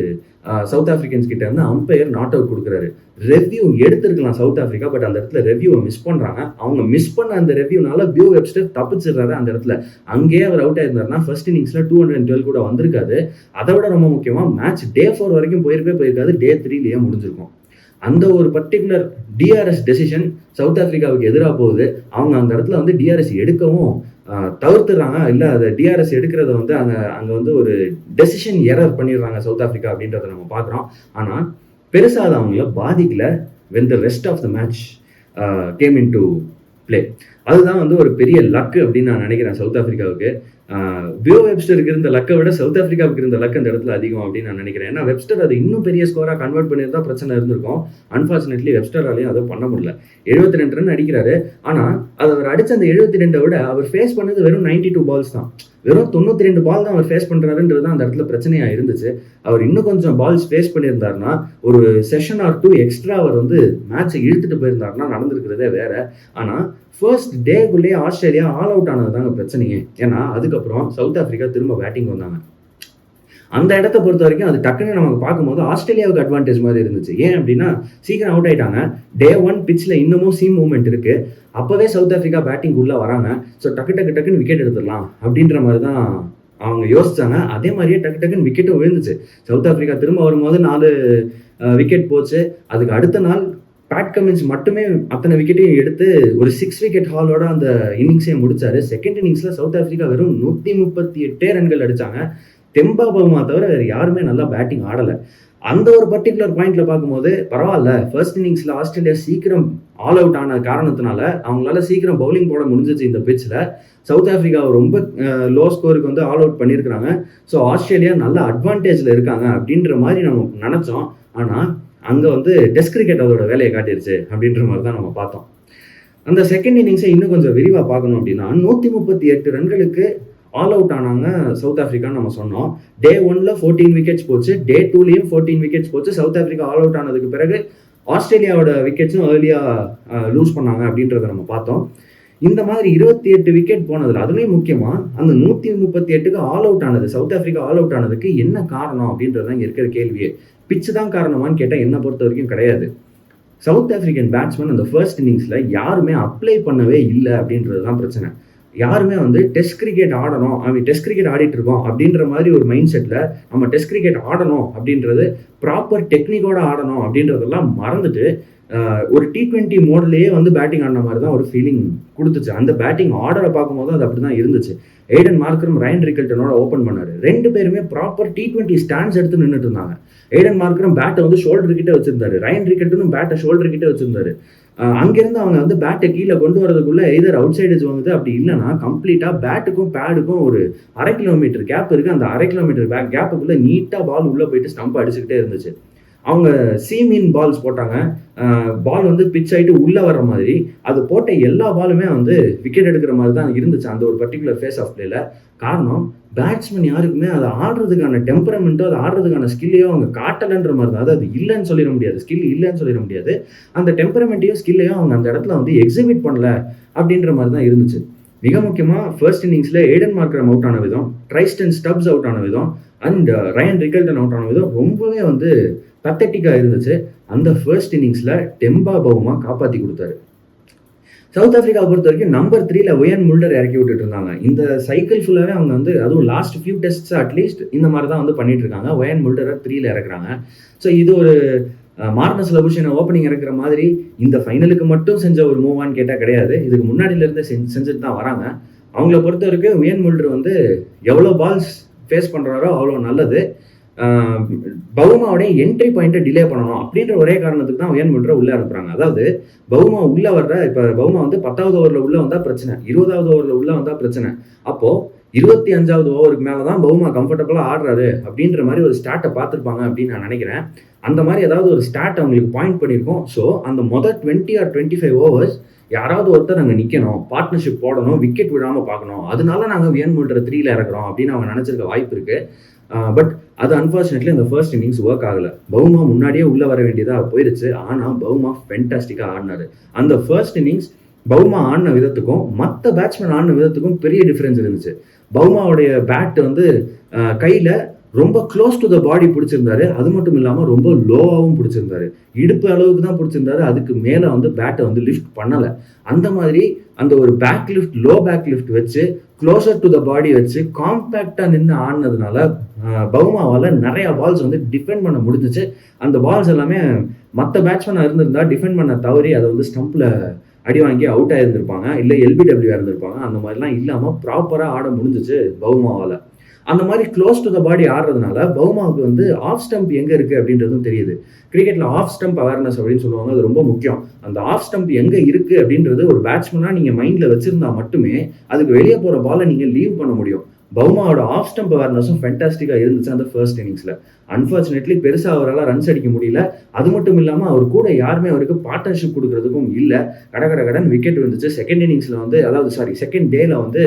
சவுத் ஆப்பிரிக்கன்ஸ் கிட்ட இருந்து. அம்பையர் நாட் அவுட் கொடுக்குறாரு. ரெவ்யூ எடுத்திருக்கலாம் சவுத் ஆப்பிரிக்கா, பட் அந்த இடத்துல ரெவ்யூவை மிஸ் பண்றாங்க. அவங்க மிஸ் பண்ண அந்த ரெவ்யூனால பியூ வெப்ஸ்டர் தப்பிச்சிடுறாரு அந்த இடத்துல. அங்கேயே அவர் அவுட் ஆயிருந்தாருன்னா ஃபர்ஸ்ட் இன்னிங்ஸ்ல 212 கூட வந்திருக்காது. அதை விட ரொம்ப முக்கியமா மேட்ச் டே 4 வரைக்கும் போயிருக்காது, டே 3லயே முடிஞ்சிருக்கும். அந்த ஒரு பர்டிகுலர் டிஆர்எஸ் டெசிஷன் சவுத் ஆப்பிரிக்காவுக்கு எதிராக போகுது. அவங்க அந்த இடத்துல வந்து டிஆர்எஸ் எடுக்கவும் தவிர்த்துறாங்க. இல்லை அதை டிஆர்எஸ் எடுக்கிறத வந்து அங்கே வந்து ஒரு டெசிஷன் எரர் பண்ணிடுறாங்க சவுத் ஆப்பிரிக்கா அப்படின்றத நம்ம பார்க்குறோம். ஆனால் பெருசாக அது அவங்கள பாதிக்கல. when the rest of the match came into play. அதுதான் வந்து ஒரு பெரிய லக்கு அப்படின்னு நான் நினைக்கிறேன் சவுத் ஆப்பிரிக்காவுக்கு. பியூ வெப்ஸ்டருக்கு இருந்த லக்கை விட சவுத் ஆப்பிரிக்காவுக்கு இருந்த லக் அந்த இடத்துல அதிகம் அப்படின்னு நான் நினைக்கிறேன். ஏன்னா வெப்ஸ்டர் அதை இன்னும் பெரிய ஸ்கோராக கன்வெர்ட் பண்ணியிருந்தா பிரச்சனை இருந்திருக்கும். அன்ஃபார்ச்சுனேட்லி வெப்ஸ்டராலையும் அதை பண்ண முடியல. 72 ரன் அடிக்கிறாரு. ஆனால் அது அவர் அடிச்ச அந்த 72 விட அவர் ஃபேஸ் பண்ணது வெறும் 92 பால்ஸ் தான். வெறும் 92 பால் தான் அவர் ஃபேஸ் பண்றாருன்றது தான் அந்த இடத்துல பிரச்சனையா இருந்துச்சு. அவர் இன்னும் கொஞ்சம் பால்ஸ் ஃபேஸ் பண்ணியிருந்தாருன்னா, ஒரு செஷன் ஆர் 2 எக்ஸ்ட்ரா அவர் வந்து மேட்சை இழுத்துட்டு போயிருந்தாருன்னா நடந்திருக்கிறதே வேற. ஆனா ஃபர்ஸ்ட் டேக்குள்ளேயே ஆஸ்திரேலியா ஆல் அவுட் ஆனது தாங்க பிரச்சனையே. ஏன்னா அதுக்கப்புறம் சவுத் ஆப்பிரிக்கா திரும்ப பேட்டிங் வந்தாங்க. அந்த இடத்த பொறுத்த வரைக்கும் அது டக்குன்னு நமக்கு பார்க்கும்போது ஆஸ்திரேலியாவுக்கு அட்வான்டேஜ் மாதிரி இருந்துச்சு. ஏன் அப்படின்னா சீக்கிரம் அவுட் ஆயிட்டாங்க. டே 1 பிட்ச்ல இன்னமும் சீம் மூவ்மெண்ட் இருக்கு. அப்பவே சவுத் ஆப்பிரிக்கா பேட்டிங் உள்ள வராங்க. ஸோ டக்குன்னு விக்கெட் எடுத்துடலாம் அப்படின்ற மாதிரி தான் அவங்க யோசிச்சாங்க. அதே மாதிரியே டக்குன்னு விக்கெட்டும் விழுந்துச்சு. சவுத் ஆப்பிரிக்கா திரும்ப வரும்போது 4 விக்கெட் போச்சு. அதுக்கு அடுத்த நாள் பேட் கமின்ஸ் மட்டுமே அத்தனை விக்கெட்டையும் எடுத்து ஒரு 6 விக்கெட் ஹாலோட அந்த இன்னிங்ஸையும் முடிச்சாரு. செகண்ட் இன்னிங்ஸ்ல சவுத் ஆப்பிரிக்கா வெறும் 138 ரன்கள் அடிச்சாங்க. தெம்பா பவுமா தவிர வேறு யாருமே நல்லா பேட்டிங் ஆடலை. அந்த ஒரு பர்டிகுலர் பாயிண்ட்ல பார்க்கும்போது பரவாயில்ல, ஃபர்ஸ்ட் இன்னிங்ஸ்ல ஆஸ்திரேலியா சீக்கிரம் ஆல் அவுட் ஆன காரணத்தினால அவங்களால சீக்கிரம் பவுலிங் போட முடிஞ்சிச்சு. இந்த பிட்ச்ல சவுத் ஆப்பிரிக்கா ரொம்ப லோ ஸ்கோருக்கு வந்து ஆல் அவுட் பண்ணியிருக்கிறாங்க. ஸோ ஆஸ்திரேலியா நல்ல அட்வான்டேஜ்ல இருக்காங்க அப்படின்ற மாதிரி நம்ம நினைச்சோம். ஆனால் அங்கே வந்து டெஸ்ட் கிரிக்கெட் அதோட வேலையை காட்டிருச்சு அப்படின்ற மாதிரி தான் நம்ம பார்த்தோம். அந்த செகண்ட் இன்னிங்ஸை இன்னும் கொஞ்சம் விரிவாக பார்க்கணும் அப்படின்னா 138 ரன்களுக்கு ஆல் அவுட் ஆனாங்க சவுத் ஆப்பிரிக்கான்னு நம்ம சொன்னோம். டே 1ல 14 விக்கெட்ஸ் போச்சு, டே 2லயும் 14 விக்கெட்ஸ் போச்சு. சவுத் ஆப்பிரிக்கா ஆல் அவுட் ஆனதுக்கு பிறகு ஆஸ்திரேலியாவோட விக்கெட்ஸும் ஏர்லியாக லூஸ் பண்ணாங்க அப்படின்றத நம்ம பார்த்தோம். இந்த மாதிரி 28 விக்கெட் போனதுல அதுலேயும் முக்கியமா அந்த 138க்கு ஆல் அவுட் ஆனது, சவுத் ஆப்பிரிக்கா ஆல் அவுட் ஆனதுக்கு என்ன காரணம் அப்படின்றதான் இங்கே இருக்கிற கேள்வியே. பிச்சு தான் காரணமான்னு கேட்டால் என்னை பொறுத்த வரைக்கும் கிடையாது. சவுத் ஆப்பிரிக்கன் பேட்ஸ்மேன் அந்த ஃபர்ஸ்ட் இன்னிங்ஸ்ல யாருமே அப்ளை பண்ணவே இல்லை அப்படின்றது தான் பிரச்சனை. யாருமே வந்து டெஸ்ட் கிரிக்கெட் ஆடணும், டெஸ்ட் கிரிக்கெட் ஆடிட்டு இருக்கோம் அப்படின்ற மாதிரி ஒரு மைண்ட் செட்ல நம்ம டெஸ்ட் கிரிக்கெட் ஆடணும் அப்படின்றது, ப்ராப்பர் டெக்னிக்கோட ஆடணும் அப்படின்றதெல்லாம் மறந்துட்டு ஒரு T20 மோட்லேயே வந்து பேட்டிங் ஆடின மாதிரி தான் ஒரு ஃபீலிங் கொடுத்துச்சு. அந்த பேட்டிங் ஆர்டரை பார்க்கும்போது அது அப்படி தான் இருந்துச்சு. எய்டன் மார்க்கரும் ரயன் ரிக்கல்டனோட ஓப்பன் பண்ணாரு. 2 பேருமே ப்ராப்பர் T20 ஸ்டாண்ட்ஸ் எடுத்து நின்றுட்டு இருந்தாங்க. எய்டன் மார்க்கரும் பேட்டை வந்து ஷோல்டர் கிட்டே வச்சிருந்தாரு, ரயன் ரிக்கல்டனும் பேட்டை ஷோல்டர் கிட்டே வச்சிருந்தாரு. அங்கிருந்து அவங்க வந்து பேட்டை கீழே கொண்டு வரதுக்குள்ள எதர் அவுட் சைடேஜ் வாங்குது, அப்படி இல்லைன்னா கம்ப்ளீட்டா பேட்டுக்கும் பேடுக்கும் ஒரு 1/2 கிலோமீட்டர் கேப் இருக்கு. அந்த 1/2 கிலோமீட்டர் கேப்புக்குள்ள நீட்டா பால் உள்ள போயிட்டு ஸ்டம்ப் அடிச்சுக்கிட்டே இருந்துச்சு. அவங்க சீமீன் பால்ஸ் போட்டாங்க. பால் வந்து பிச் ஆகிட்டு உள்ளே வர்ற மாதிரி, அது போட்ட எல்லா பாலுமே வந்து விக்கெட் எடுக்கிற மாதிரி தான் இருந்துச்சு அந்த ஒரு பர்டிகுலர் ஃபேஸ் ஆஃப் பிளேல. காரணம், பேட்ஸ்மேன் யாருக்குமே அதை ஆடுறதுக்கான டெம்பரமெண்ட்டோ அதை ஆடுறதுக்கான ஸ்கில்லையோ அவங்க காட்டலைன்ற மாதிரி தான். அது இல்லைன்னு சொல்லிட முடியாது, ஸ்கில் இல்லைன்னு சொல்லிட முடியாது. அந்த டெம்பரமெண்ட்டையோ ஸ்கில்லையோ அவங்க அந்த இடத்துல வந்து எக்ஸிபிட் பண்ணல அப்படின்ற மாதிரி தான் இருந்துச்சு. மிக முக்கியமாக ஃபர்ஸ்ட் இன்னிங்ஸில் எய்டன் மார்க்கரம் அவுட் ஆன விதம், ட்ரைஸ்டன் ஸ்டப்ஸ் அவுட் ஆன விதம் அண்ட் ரயன் ரிக்கல்டன் அவுட் ஆன விதம் ரொம்பவே வந்து பத்தட்டிக்காக இருந்துச்சு. அந்த ஃபர்ஸ்ட் இன்னிங்ஸில் டெம்பா பவுமா காப்பாற்றி கொடுத்தாரு. சவுத் ஆப்பிரிக்காவை பொறுத்த வரைக்கும் நம்பர் 3ல ஒயன் முல்டர் இறக்கி விட்டுட்டு இருந்தாங்க. இந்த சைக்கிள் ஃபுல்லாகவே அவங்க வந்து, அதுவும் லாஸ்ட் ஃபியூ டெஸ்ட்ஸ் அட்லீஸ்ட் இந்த மாதிரி தான் வந்து பண்ணிட்டு இருக்காங்க. ஒயன் முல்டரை 3ல இறக்குறாங்க. ஸோ இது ஒரு மார்னஸ் லபுஷனை ஓப்பனிங் இறக்குற மாதிரி இந்த ஃபைனலுக்கு மட்டும் செஞ்ச ஒரு மூவான்னு கேட்டால் கிடையாது. இதுக்கு முன்னாடியிலேருந்து செஞ்சுட்டு தான் வராங்க. அவங்கள பொறுத்த வரைக்கும் ஒயன் முல்டர் வந்து எவ்வளோ பால்ஸ் ஃபேஸ் பண்ணுறாரோ அவ்வளோ நல்லது. பவுமாவோடைய என்ட்ரி பாயிண்ட்டை டிலே பண்ணணும் அப்படின்ற ஒரே காரணத்துக்கு தான் ஒயன் முல்டரை உள்ளே அனுப்புறாங்க. அதாவது பவுமா உள்ளே வர்ற, இப்போ பவுமா வந்து 10வது ஓவரில் உள்ளே வந்தால் பிரச்சனை, 20வது ஓவரில் உள்ளே வந்தால் பிரச்சனை. அப்போது 25வது ஓவருக்கு மேலே தான் பவுமா கம்ஃபர்டபுளாக ஆடுறாரு அப்படின்ற மாதிரி ஒரு ஸ்டாட்டை பார்த்துருப்பாங்க அப்படின்னு நான் நினைக்கிறேன். அந்த மாதிரி ஏதாவது ஒரு ஸ்டாட் அவங்களுக்கு பாயிண்ட் பண்ணியிருக்கோம். ஸோ அந்த மொதல் 20 or 25 ஓவர்ஸ் யாராவது ஒருத்தர் அங்கே நிற்கணும், பார்ட்னர்ஷிப் போடணும், விக்கெட் விடாமல் பார்க்கணும். அதனால நாங்கள் ஒயன் முல்டரை 3ல இறக்குறோம் அப்படின்னு அவங்க நினச்சிருக்க வாய்ப்பு இருக்குது. பட் அது அன்ஃபார்ச்சுனேட்லி அந்த ஃபர்ஸ்ட் இன்னிங்ஸ் ஒர்க் ஆகலை. பவுமா முன்னாடியே உள்ளே வர வேண்டியதாக போயிருச்சு. ஆனால் பவுமா ஃபென்டாஸ்டிக்காக ஆடினாரு. அந்த ஃபர்ஸ்ட் இன்னிங்ஸ் பவுமா ஆடின விதத்துக்கும் மற்ற பேட்ஸ்மேன் ஆடின விதத்துக்கும் பெரிய டிஃப்ரென்ஸ் இருந்துச்சு. பவுமாவுடைய பேட் வந்து கையில் ரொம்ப க்ளோஸ் டு த பாடி பிடிச்சிருந்தாரு. அது மட்டும் இல்லாமல் ரொம்ப லோவாகவும் பிடிச்சிருந்தாரு. இடுப்பு அளவுக்கு தான் பிடிச்சிருந்தாரு. அதுக்கு மேலே வந்து பேட்டை வந்து லிஃப்ட் பண்ணலை. அந்த மாதிரி அந்த ஒரு back lift, low back lift வச்சு க்ளோசர் டு த பாடி வச்சு காம்பேக்டாக நின்று ஆடினதுனால பவுமாவால் நிறையா பால்ஸ் வந்து டிஃபெண்ட் பண்ண முடிஞ்சிச்சு. அந்த பால்ஸ் எல்லாமே மற்ற பேட்ஸ்மேனாக இருந்திருந்தா டிஃபெண்ட் பண்ண தவறி அதை வந்து ஸ்டம்பில் அடி வாங்கி அவுட் ஆகிருந்திருப்பாங்க, இல்லை LBW இருந்திருப்பாங்க. அந்த மாதிரிலாம் இல்லாமல் ப்ராப்பராக ஆட முடிஞ்சிச்சு பவுமாவால். அந்த மாதிரி க்ளோஸ் டு த பாடி ஆடுறதுனால பவுமாவுக்கு வந்து ஆஃப் ஸ்டம்ப் எங்கே இருக்குது அப்படின்றதும் தெரியுது. கிரிக்கெட்டில் ஆஃப் ஸ்டம்ப் அவேர்னஸ் அப்படின்னு சொல்லுவாங்க, அது ரொம்ப முக்கியம். அந்த ஆஃப் ஸ்டம்ப் எங்கே இருக்குது அப்படின்றது ஒரு பேட்ஸ்மேனாக நீங்கள் மைண்டில் வச்சுருந்தா மட்டுமே அதுக்கு வெளியே போகிற பாலை நீங்கள் லீவ் பண்ண முடியும். பவுமாவோட ஆஃப் ஸ்டம்ப் அவேர்னஸும் ஃபென்டாஸ்டிக்காக இருந்துச்சு அந்த ஃபர்ஸ்ட் இன்னிங்ஸில். அன்ஃபார்ச்சுனேட்லி பெருசாக அவரால் ரன்ஸ் அடிக்க முடியல. அது மட்டும் இல்லாமல் அவர் கூட யாருமே அவருக்கு பார்ட்னர்ஷிப் கொடுக்கறதுக்கும் இல்லை. கடன் விக்கெட் வந்துச்சு. செகண்ட் இன்னிங்ஸில் வந்து, அதாவது செகண்ட் டேல வந்து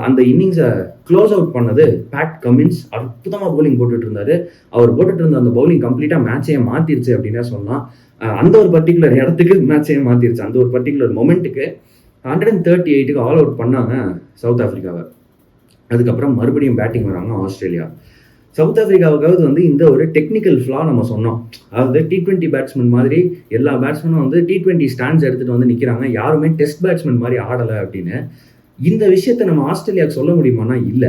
அந்த இன்னிங்ஸை க்ளோஸ் அவுட் பண்ணது பேட் கமின்ஸ். அற்புதமாக பவுலிங் போட்டுட்டு இருந்தாரு. அவர் போட்டுட்டு இருந்த அந்த பவுலிங் கம்ப்ளீட்டாக மேட்சையே மாற்றிருச்சு அப்படின்னே சொல்லலாம். அந்த ஒரு பர்டிகுலர் இடத்துக்கு மேட்சையே மாற்றிருச்சு. அந்த ஒரு பர்டிகுலர் மொமெண்ட்டுக்கு 138க்கு ஆல் அவுட் பண்ணாங்க சவுத் ஆஃப்ரிக்காவை. அதுக்கப்புறம் மறுபடியும் பேட்டிங் வராங்க ஆஸ்திரேலியா. சவுத் ஆப்பிரிக்காவுக்காவது வந்து இந்த ஒரு டெக்னிக்கல் ஃப்ளா நம்ம சொன்னோம். அதாவது T20 பேட்ஸ்மேன் மாதிரி எல்லா பேட்ஸ்மேனும் வந்து T20 ஸ்டாண்ட்ஸ் எடுத்துட்டு வந்து நிக்கிறாங்க. யாருமே டெஸ்ட் பேட்ஸ்மேன் மாதிரி ஆடல அப்படின்னு. இந்த விஷயத்த நம்ம ஆஸ்திரேலியாவுக்கு சொல்ல முடியுமானா இல்ல.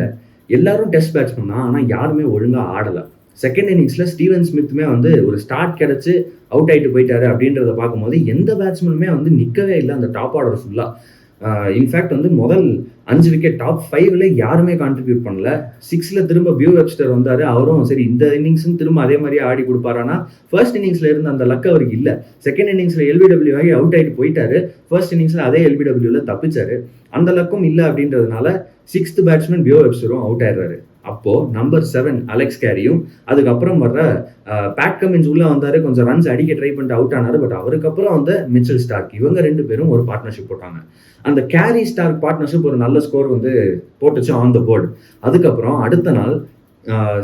எல்லாரும் டெஸ்ட் பேட்ஸ்மேன் தான். ஆனா யாருமே ஒழுங்கா ஆடல. செகண்ட் இன்னிங்ஸ்ல ஸ்டீவன் ஸ்மித்துமே வந்து ஒரு ஸ்டார்ட் கிடைச்சு அவுட் ஆயிட்டு போயிட்டாரு அப்படின்றத பார்க்கும்போது எந்த பேட்ஸ்மேனுமே வந்து நிக்கவே இல்லை அந்த டாப் ஆர்டர் ஃபுல்லா. இன்ஃபேக்ட் வந்து முதல் 5 விக்கெட் டாப் 5ல யாருமே கான்ட்ரிபியூட் பண்ணல. 6ல திரும்ப பியூ வெப்ஸ்டர் வந்தாரு. அவரும் சரி இந்த இன்னிங்ஸும் திரும்ப அதே மாதிரியே ஆடி கொடுப்பாரானா ஃபர்ஸ்ட் இன்னிங்ஸ்ல இருந்த அந்த லக் அவருக்கு இல்ல. செகண்ட் இன்னிங்ஸ்ல LBW ஆகி அவுட் ஆயிட்டு போயிட்டாரு. ஃபர்ஸ்ட் இன்னிங்ஸ்ல அதே LBWல தப்பிச்சாரு. அந்த லக்கும் இல்ல அப்படின்றதுனால 6th பேட்ஸ்மேன் பியூ வெப்ஸ்டரும் அவுட் ஆயிடுறாரு. அப்போ நம்பர் 7 அலெக்ஸ் கேரியும் அதுக்கப்புறம் வர்ற பேட் கமின்ஸ் உள்ள வந்தாரு. கொஞ்சம் ரன்ஸ் அடிக்க ட்ரை பண்ணிட்டு அவுட் ஆனாரு. பட் அவருக்கு அப்புறம் வந்து மிச்சல் ஸ்டார்க் இவங்க 2 பேரும் ஒரு பார்ட்னர்ஷிப் போட்டாங்க. அந்த கேரி ஸ்டார்க் பார்ட்னர்ஷிப் ஒரு நல்ல ஸ்கோர் வந்து போட்டுச்சு ஆன் த போர்டு. அதுக்கப்புறம் அடுத்த நாள்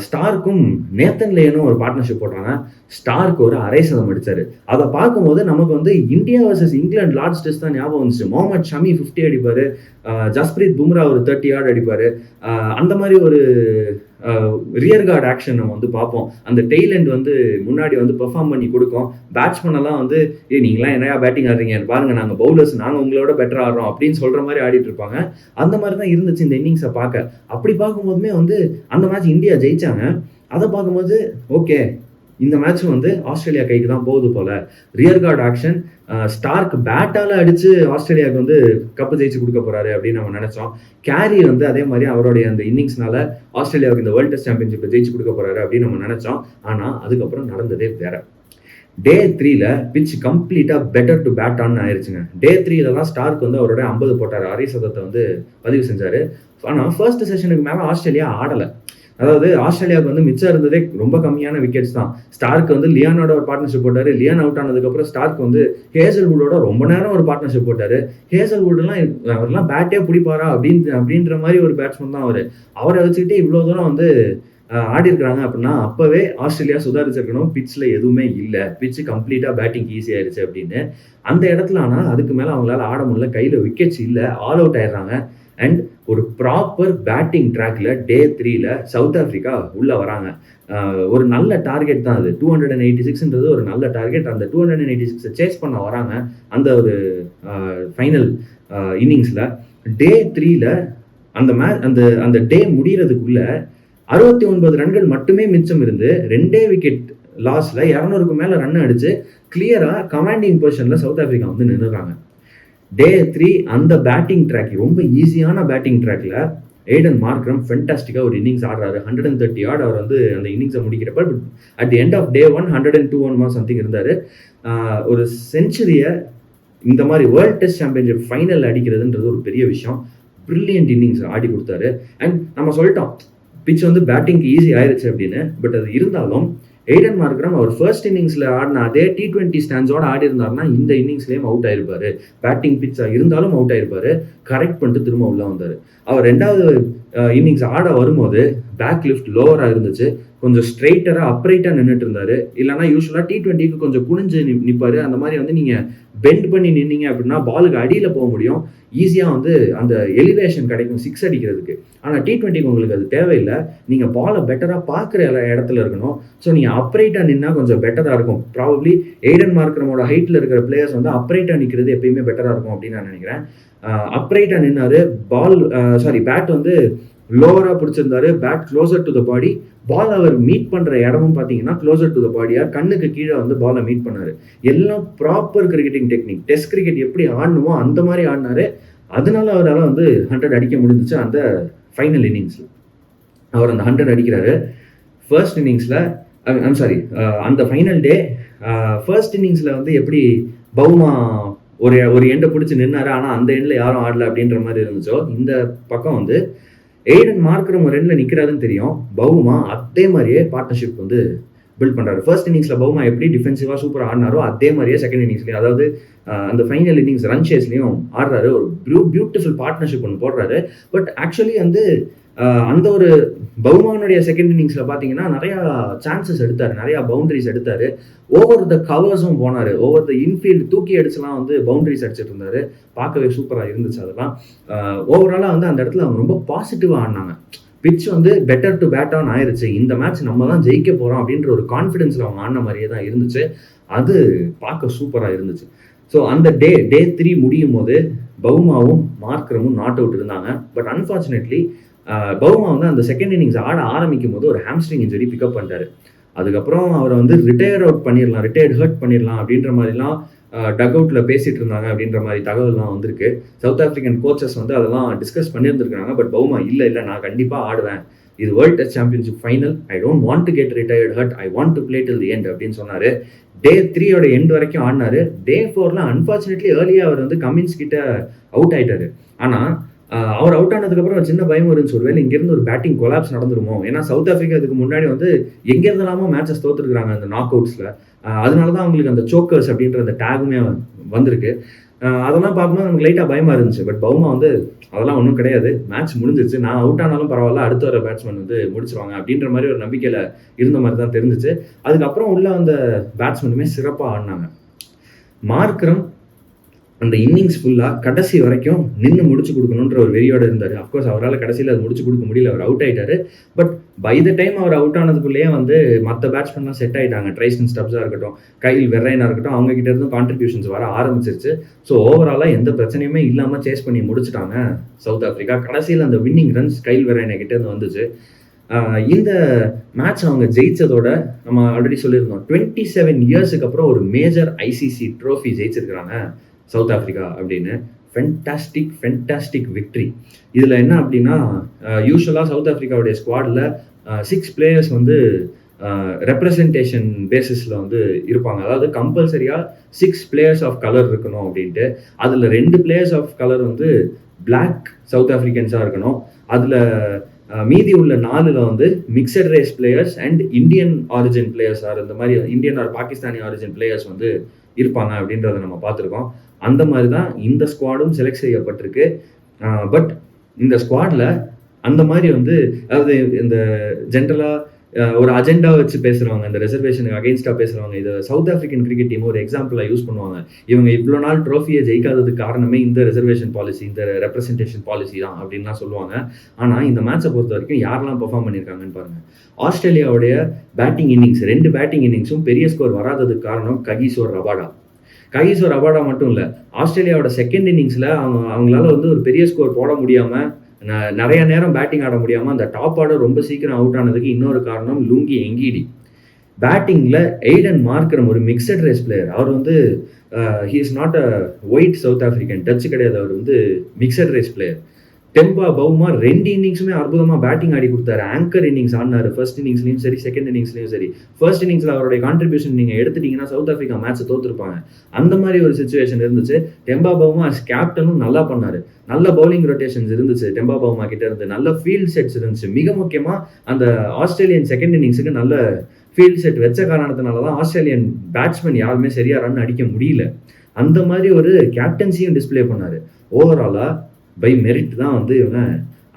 ஸ்டார்க்கும் நேத்தன் லேயனும் ஒரு பார்ட்னர்ஷிப் போட்டாங்க. ஸ்டார்க் ஒரு அரை சதம் அடிச்சாரு. அதை பார்க்கும்போது நமக்கு வந்து India versus England Lord's test தான் ஞாபகம் வந்துச்சு. முகமது ஷமி 50 அடிப்பாரு, ஜஸ்பிரீத் பும்ரா ஒரு 30 யார்டு அடிப்பாரு. அந்த மாதிரி ஒரு ரியர் கார்டு ஆக்ஷன் நம்ம வந்து பார்ப்போம். அந்த டெய்ல் எண்ட் வந்து முன்னாடி வந்து பெர்ஃபார்ம் பண்ணி கொடுக்கும். பேட்ஸ்மேன் எல்லாம் வந்து நீங்களாம் என்னையா பேட்டிங் ஆடுறீங்க பாருங்க, நாங்க பவுலர்ஸ் நாங்க உங்களோட பெட்டர் ஆடுறோம் அப்படின்னு சொல்ற மாதிரி ஆடிட்டு இருப்பாங்க. அந்த மாதிரி தான் இருந்துச்சு இந்த இன்னிங்ஸை பார்க்க. அப்படி பார்க்கும்போதுமே வந்து அந்த மேட்ச் இந்தியா ஜெயிச்சாங்க. அதை பார்க்கும்போது ஓகே இந்த மேட்ச் வந்து ஆஸ்திரேலியா கைக்கு தான் போகுது போல. ரியர் கார்டு ஆக்ஷன், ஸ்டார்க் பேட்டால அடிச்சு ஆஸ்திரேலியாவுக்கு வந்து கப்பு ஜெயிச்சு கொடுக்க போறாரு அப்படின்னு நம்ம நினைச்சோம். கேரி வந்து அதே மாதிரி அவருடைய அந்த இன்னிங்ஸ்னால ஆஸ்திரேலியாவுக்கு இந்த வேர்ல்ட் டெஸ்ட் சாம்பியன்ஷிப்பை ஜெயிச்சு கொடுக்க போறாரு அப்படின்னு நம்ம நினைச்சோம். ஆனா அதுக்கப்புறம் நடந்ததே வேற. டே 3ல பிச் கம்ப்ளீட்டா பெட்டர் டு பேட் ஆன் ஆயிருச்சுங்க. டே 3ல தான் ஸ்டார்க் வந்து அவரோட 50 போட்டாரு, அரை சதத்தை வந்து பதிவு செஞ்சாரு. ஆனா ஃபர்ஸ்ட் செஷனுக்கு மேல ஆஸ்திரேலியா ஆடல. அதாவது ஆஸ்திரேலியாவுக்கு வந்து மிச்சம் இருந்ததே ரொம்ப கம்மியான விக்கெட்ஸ் தான். ஸ்டார்க் வந்து லியானோட ஒரு பார்ட்னர்ஷிப் போட்டாரு. லியான் அவுட் ஆனதுக்கப்புறம் ஸ்டார்க் வந்து ஹேசல்வுட்டோட ரொம்ப நேரம் ஒரு பார்ட்னர்ஷிப் போட்டாரு. ஹேசல்வுட்லாம் அவர்லாம் பேட்டே பிடிப்பாரா அப்படின்ற மாதிரி ஒரு பேட்ஸ்மேன் தான் அவரு. அவரை வச்சுக்கிட்டே இவ்வளோ தூரம் வந்து ஆடி இருக்கிறாங்க அப்படின்னா அப்பவே ஆஸ்திரேலியா சுதாரிச்சிருக்கணும். பிட்ச்ல எதுவுமே இல்லை, பிட்ச் கம்ப்ளீட்டா பேட்டிங் ஈஸி ஆயிடுச்சு அப்படின்னு. அந்த இடத்துல ஆனா அதுக்கு மேல அவங்களால ஆட முடியல. கையில விக்கெட்ஸ் இல்லை, ஆல் அவுட் ஆயிடுறாங்க. அண்ட் ஒரு ப்ராப்பர் பேட்டிங் ட்ராக்ல டே 3ல சவுத் ஆப்பிரிக்கா உள்ள வராங்க. ஒரு நல்ல டார்கெட் தான் அது. 286ன்றது ஒரு நல்ல டார்கெட். அந்த 286 சேஸ் பண்ண வராங்க அந்த ஒரு ஃபைனல் இன்னிங்ஸ்ல. டே 3ல அந்த டே முடியறதுக்குள்ள 69 ரன்கள் மட்டுமே மிச்சம் இருந்து 2 விக்கெட் லாஸ்ல 200க்கு மேல ரன் அடிச்சு கிளியரா கமாண்டிங் பொசிஷன்ல சவுத் ஆப்பிரிக்கா வந்து நின்றுறாங்க. டே 3 அந்த பேட்டிங் ட்ராக் ரொம்ப ஈஸியான பேட்டிங் ட்ராக்ல ஏடன் மார்க்ரம் ஃபென்டாஸ்டிக்கா ஒரு இன்னிங்ஸ் ஆடுறாரு. 130 யார்டு அவர் வந்து அந்த இன்னிங்ஸை முடிக்கிறப்ப at the end of day 1 102 something இருந்தாரு. ஒரு செஞ்சுரியை இந்த மாதிரி வேர்ல்ட் டெஸ்ட் சாம்பியன்ஷிப் ஃபைனல் அடிக்கிறதுன்றது ஒரு பெரிய விஷயம். பிரில்லியன்ட் இன்னிங்ஸ் ஆடி கொடுத்தாரு. அண்ட் நம்ம சொல்லிட்டோம் பிச் வந்து பேட்டிங்க்கு ஈஸி ஆயிடுச்சு அப்படின்னு. பட் அது இருந்தாலும் ஏடன் மார்க்ரம் அவர் ஃபர்ஸ்ட் இன்னிங்ஸ்ல ஆடின அதே T20 ஸ்டாண்ட்ஸோட ஆடி இருந்தாருன்னா இந்த இன்னிங்ஸ்லயும் அவுட் ஆயிருப்பாரு. பேட்டிங் பிச்சா இருந்தாலும் அவுட் ஆயிருப்பாரு. கரெக்ட் பண்ணிட்டு திரும்ப உள்ள வந்தாரு. அவர் 2வது இன்னிங்ஸ் ஆட வரும்போது பேக் லிஃப்ட் லோவரா இருந்துச்சு. கொஞ்சம் ஸ்ட்ரெயிட்டரா அப்ரைட்டா நின்றுட்டு இருந்தாரு. இல்லைன்னா யூஸ்வலா T20க்கு கொஞ்சம் குனிஞ்சு நிற்பாரு. அந்த மாதிரி வந்து நீங்க பெண்ட் பண்ணி நின்னீங்க அப்படின்னா பாலுக்கு அடியில போக முடியும். ஈஸியா வந்து அந்த எலிவேஷன் கிடைக்கும் 6 அடிக்கிறதுக்கு. ஆனா T20க்கு உங்களுக்கு அது தேவையில்லை. நீங்க பாலை பெட்டரா பார்க்குற இடத்துல இருக்கணும். ஸோ நீங்க அப்ரைட்டா நின்னா கொஞ்சம் பெட்டரா இருக்கும். ப்ராபப்ளி ஏடன் மார்க்ரமோட ஹைட்ல இருக்கிற பிளேயர்ஸ் வந்து அப்ரைட்டா நிற்கிறது எப்பயுமே பெட்டரா இருக்கும் அப்படின்னு நான் நினைக்கிறேன். அப்ரைட்டா நின்னாரு. பேட் வந்து லோவரா பிடிச்சிருந்தாரு. Bat closer to the body. Ball அவர் மீட் பண்ற இடமும் பாத்தீங்கன்னா க்ளோசர் டு த பாடியா கண்ணுக்கு கீழே வந்து பாலை மீட் பண்ணாரு. எல்லாம் proper cricketing technique. Test cricket எப்படி ஆடணுமோ அந்த மாதிரி ஆடினாரு. அதனால அவரால் வந்து 100 அடிக்க முடிஞ்சிச்சு அந்த ஃபைனல் இன்னிங்ஸ்ல. அவர் அந்த 100 அடிக்கிறாரு. ஃபர்ஸ்ட் இன்னிங்ஸ்ல அந்த ஃபைனல் டே ஃபர்ஸ்ட் இன்னிங்ஸ்ல வந்து எப்படி பவுமா ஒரு எண்டை பிடிச்சி நின்னாரு. ஆனா அந்த எண்ட்ல யாரும் ஆடல அப்படின்ற மாதிரி இருந்துச்சோ, இந்த பக்கம் வந்து ஏடன் மார்க்ரம் ஒரு எண்ட்ல நிக்கிறாருன்னு தெரியும். பவுமா அதே மாதிரியே பார்ட்னர்ஷிப் வந்து பில்ட் பண்றாரு. ஃபர்ஸ்ட் இன்னிங்ஸ்ல பவுமா எப்படி டிஃபென்சிவா சூப்பரா ஆடினாரோ அதே மாதிரியே செகண்ட் இன்னிங்ஸ்லயும், அதாவது அந்த ஃபைனல் இன்னிங்ஸ் ரன் சேஸ்லயும் ஆடுறாரு. ஒரு பியூட்டிஃபுல் பார்ட்னர்ஷிப் ஒன்று போடுறாரு. பட் ஆக்சுவலி வந்து அந்த ஒரு பவுமானுடைய செகண்ட் இன்னிங்ஸ்ல பாத்தீங்கன்னா நிறைய சான்சஸ் எடுத்தாரு, நிறைய பவுண்டரிஸ் எடுத்தாரு. ஓவர் த கவர்ஸும் போனாரு. ஓவர் த இன்ஃபீல்டு தூக்கி அடிச்சுலாம் வந்து பவுண்டரிஸ் அடிச்சிட்டு இருந்தாரு. பார்க்கவே சூப்பரா இருந்துச்சு. அதெல்லாம் ஓவராலா வந்து அந்த இடத்துல அவங்க ரொம்ப பாசிட்டிவா ஆடினாங்க. பிட்ச் வந்து பெட்டர் டு பேட் ஆன் ஆயிருச்சு. இந்த மேட்ச் நம்ம தான் ஜெயிக்க போறோம் அப்படின்ற ஒரு கான்ஃபிடன்ஸ்ல அவங்க ஆடின மாதிரியே தான் இருந்துச்சு. அது பார்க்க சூப்பரா இருந்துச்சு. ஸோ அந்த டே 3 முடியும் போது பவுமாவும் மார்க்ரமும் நாட் அவுட் இருந்தாங்க. பட் அன்ஃபார்ச்சுனேட்லி பவுமா வந்து அந்த செகண்ட் இன்னிங்ஸ் ஆட ஆரம்பிக்கும் போது ஒரு ஹாம்ஸ்ட்ரிங் இன்ஜுரி பிக்கப் பண்ணிட்டாரு. அதுக்கப்புறம் அவரை வந்து ரிட்டையர்ட் ஹர்ட் பண்ணிடலாம் அப்படின்ற மாதிரிலாம் டக் அவுட்ல பேசிட்டு இருந்தாங்க அப்படின்ற மாதிரி தகவல்லாம் வந்திருக்கு. சவுத் ஆப்பிரிக்கன் கோச்சஸ் வந்து அதெல்லாம் டிஸ்கஸ் பண்ணியிருந்திருக்காங்க. பட் பவுமா இல்லை நான் கண்டிப்பா ஆடுவேன், இது world test championship final, I don't want to get retired hurt, I want to play till the end அப்படின்னு சொன்னாரு. டே 3யோட எண்ட் வரைக்கும் ஆடினாரு. டே 4ல அன்பார்ச்சுனேட்லி ஏர்லியா அவர் வந்து கமின்ஸ் கிட்ட அவுட் ஆயிட்டாரு. ஆனா அவர் அவுட் ஆனதுக்கப்புறம் ஒரு சின்ன பயம் இருந்துச்சு, ஒருவேளை இங்கிருந்து ஒரு பேட்டிங் கொலாப்ஸ் நடந்துருமோ. ஏன்னா சவுத் ஆப்பிரிக்கா இதுக்கு முன்னாடி வந்து எங்க இருந்தெல்லாமோ மேட்சஸ் தோத்துருக்காங்க அந்த நாக் அவுட்ஸ்ல. அதனாலதான் அவங்களுக்கு அந்த சோக்கர்ஸ் அப்படின்ற அந்த டேகுமே வந்திருக்கு. அதெல்லாம் பார்க்கும்போது நமக்கு லைட்டா பயமா இருந்துச்சு. பட் பவுமா வந்து அதெல்லாம் ஒன்றும் கிடையாது, மேட்ச் முடிஞ்சிச்சு, நான் அவுட் ஆனாலும் பரவாயில்ல, அடுத்த வர பேட்ஸ்மேன் வந்து முடிச்சிருவாங்க அப்படின்ற மாதிரி ஒரு நம்பிக்கையில இருந்த மாதிரி தான் தெரிஞ்சிச்சு. அதுக்கப்புறம் உள்ள அந்த பேட்ஸ்மேனுமே சிறப்பாக ஆடினாங்க. மார்க்ரம் அந்த இன்னிங்ஸ் ஃபுல்லாக கடைசி வரைக்கும் நின்று முடிச்சு கொடுக்கணுன்ற ஒரு வெறியோடு இருந்தார். அஃப்கோர்ஸ் அவரால் கடைசியில் அது முடிச்சு கொடுக்க முடியல, அவர் அவுட் ஆகிட்டாரு. பட் பை த டைம் அவர் அவுட் ஆனதுக்குள்ளேயே வந்து மற்ற பேட்ஸ்மேன்லாம் செட் ஆகிட்டாங்க. ட்ரைசன் ஸ்டப்ஸாக இருக்கட்டும், கைல் வெர்ரைனாக இருக்கட்டும், அவங்க கிட்ட இருந்து கான்ட்ரிபியூஷன்ஸ் வர ஆரம்பிச்சிருச்சு. ஸோ ஓவராலாக எந்த பிரச்சனையுமே இல்லாமல் சேஸ் பண்ணி முடிச்சுட்டாங்க சவுத் ஆப்பிரிக்கா. கடைசியில் அந்த வின்னிங் ரன்ஸ் கைல் வெர்ரைனா கிட்ட இருந்து வந்துச்சு. இந்த மேட்ச் அவங்க ஜெயிச்சதோட நம்ம ஆல்ரெடி சொல்லியிருந்தோம், 27 இயர்ஸுக்கு அப்புறம் ஒரு மேஜர் ஐசிசி ட்ரோஃபி ஜெயிச்சிருக்கிறாங்க சவுத் ஆப்பிரிக்கா அப்படின்னு. Fantastic victory. இதில் என்ன அப்படின்னா, யூஸ்வலாக சவுத் ஆப்பிரிக்காவுடைய ஸ்குவாடில் 6 பிளேயர்ஸ் வந்து ரெப்ரசன்டேஷன் பேசிஸில் வந்து இருப்பாங்க. அதாவது கம்பல்சரியாக 6 பிளேயர்ஸ் ஆஃப் கலர் இருக்கணும் அப்படின்ட்டு. அதில் 2 பிளேயர்ஸ் ஆஃப் கலர் வந்து பிளாக் சவுத் ஆப்பிரிக்கன்ஸாக இருக்கணும். அதில் மீதி உள்ள 4ல் வந்து mixed race players and Indian origin players இந்த மாதிரி Indian R Pakistani origin players வந்து இருப்பாங்க அப்படின்றத நம்ம பார்த்துருக்கோம். அந்த மாதிரி தான் இந்த ஸ்குவாடும் செலக்ட் செய்யப்பட்டிருக்கு. பட் இந்த ஸ்குவாடில் அந்த மாதிரி வந்து, அதாவது இந்த ஜென்ரலாக ஒரு அஜெண்டா வச்சு பேசுகிறவங்க, இந்த ரிசர்வேஷனுக்கு அகெயின்ஸ்டாக பேசுகிறவங்க, இதை சவுத் ஆப்பிரிக்கன் கிரிக்கெட் டீம் ஒரு எக்ஸாம்பிளாக யூஸ் பண்ணுவாங்க. இவங்க இவ்வளோ நாள் ட்ரோஃபியை ஜெயிக்காததுக்கு காரணமே இந்த ரிசர்வேஷன் பாலிசி, இந்த ரெப்ரசன்டேஷன் பாலிசி தான் அப்படின்லாம் சொல்லுவாங்க. ஆனால் இந்த மேட்சை பொறுத்த வரைக்கும் யாரெல்லாம் பெர்ஃபார்ம் பண்ணியிருக்காங்கன்னு பாருங்கள். ஆஸ்திரேலியாவுடைய பேட்டிங் இன்னிங்ஸ், 2 பேட்டிங் இன்னிங்ஸும் பெரிய ஸ்கோர் வராததுக்கு காரணம் ககிசோர் ரபாடா மட்டும் இல்லை, ஆஸ்திரேலியாவோட செகண்ட் இன்னிங்ஸில் அவங்களால வந்து ஒரு பெரிய ஸ்கோர் போட முடியாமல், நிறைய நேரம் பேட்டிங் ஆட முடியாமல் அந்த டாப் ஆர்டர் ரொம்ப சீக்கிரம் அவுட் ஆனதுக்கு இன்னொரு காரணம் லுங்கி எங்கிடி. பேட்டிங்கில் எய்டன் மார்க்ரம் ஒரு மிக்சட் ரேஸ் பிளேயர். அவர் வந்து he is not a white south African, touch கிடையாது, அவர் வந்து mixed race player. Temba Bavuma 2 இன்னிங்ஸுமே அற்புதமாக பேட்டிங் ஆடி கொடுத்தாரு. ஆங்கர் இன்னிங்ஸ் ஆடினாரு, ஃபர்ஸ்ட் இன்னிங்ஸ்லையும் சரி செகண்ட் இன்னிங்ஸ்லையும் சரி. ஃபர்ஸ்ட் இன்னிங்ஸில் அவருடைய கான்ட்ரிபியூஷன் நீங்கள் எடுத்துட்டீங்கன்னா சவுத் ஆப்பிரிக்கா மேட்ச்சை தோத்துருப்பாங்க. அந்த மாதிரி ஒரு சுச்சுவேஷன் இருந்துச்சு. டெம்பா பவுமா அஸ் கேப்டனும் நல்லா பண்ணார். நல்ல பவுலிங் ரொட்டேஷன்ஸ் இருந்துச்சு டெம்பா பவுமா கிட்ட இருந்து, நல்ல ஃபீல்ட் செட்ஸ் இருந்துச்சு. மிக முக்கியமாக அந்த ஆஸ்திரேலியன் செகண்ட் இன்னிங்ஸுக்கு நல்ல ஃபீல்ட் செட் வச்ச காரணத்தினால தான் ஆஸ்திரேலியன் பேட்ஸ்மேன் யாருமே சரியாக ரன் அடிக்க முடியல. அந்த மாதிரி ஒரு கேப்டன்சியும் டிஸ்பிளே பண்ணார். ஓவராலாக பை மெரிட் தான் வந்து இவங்க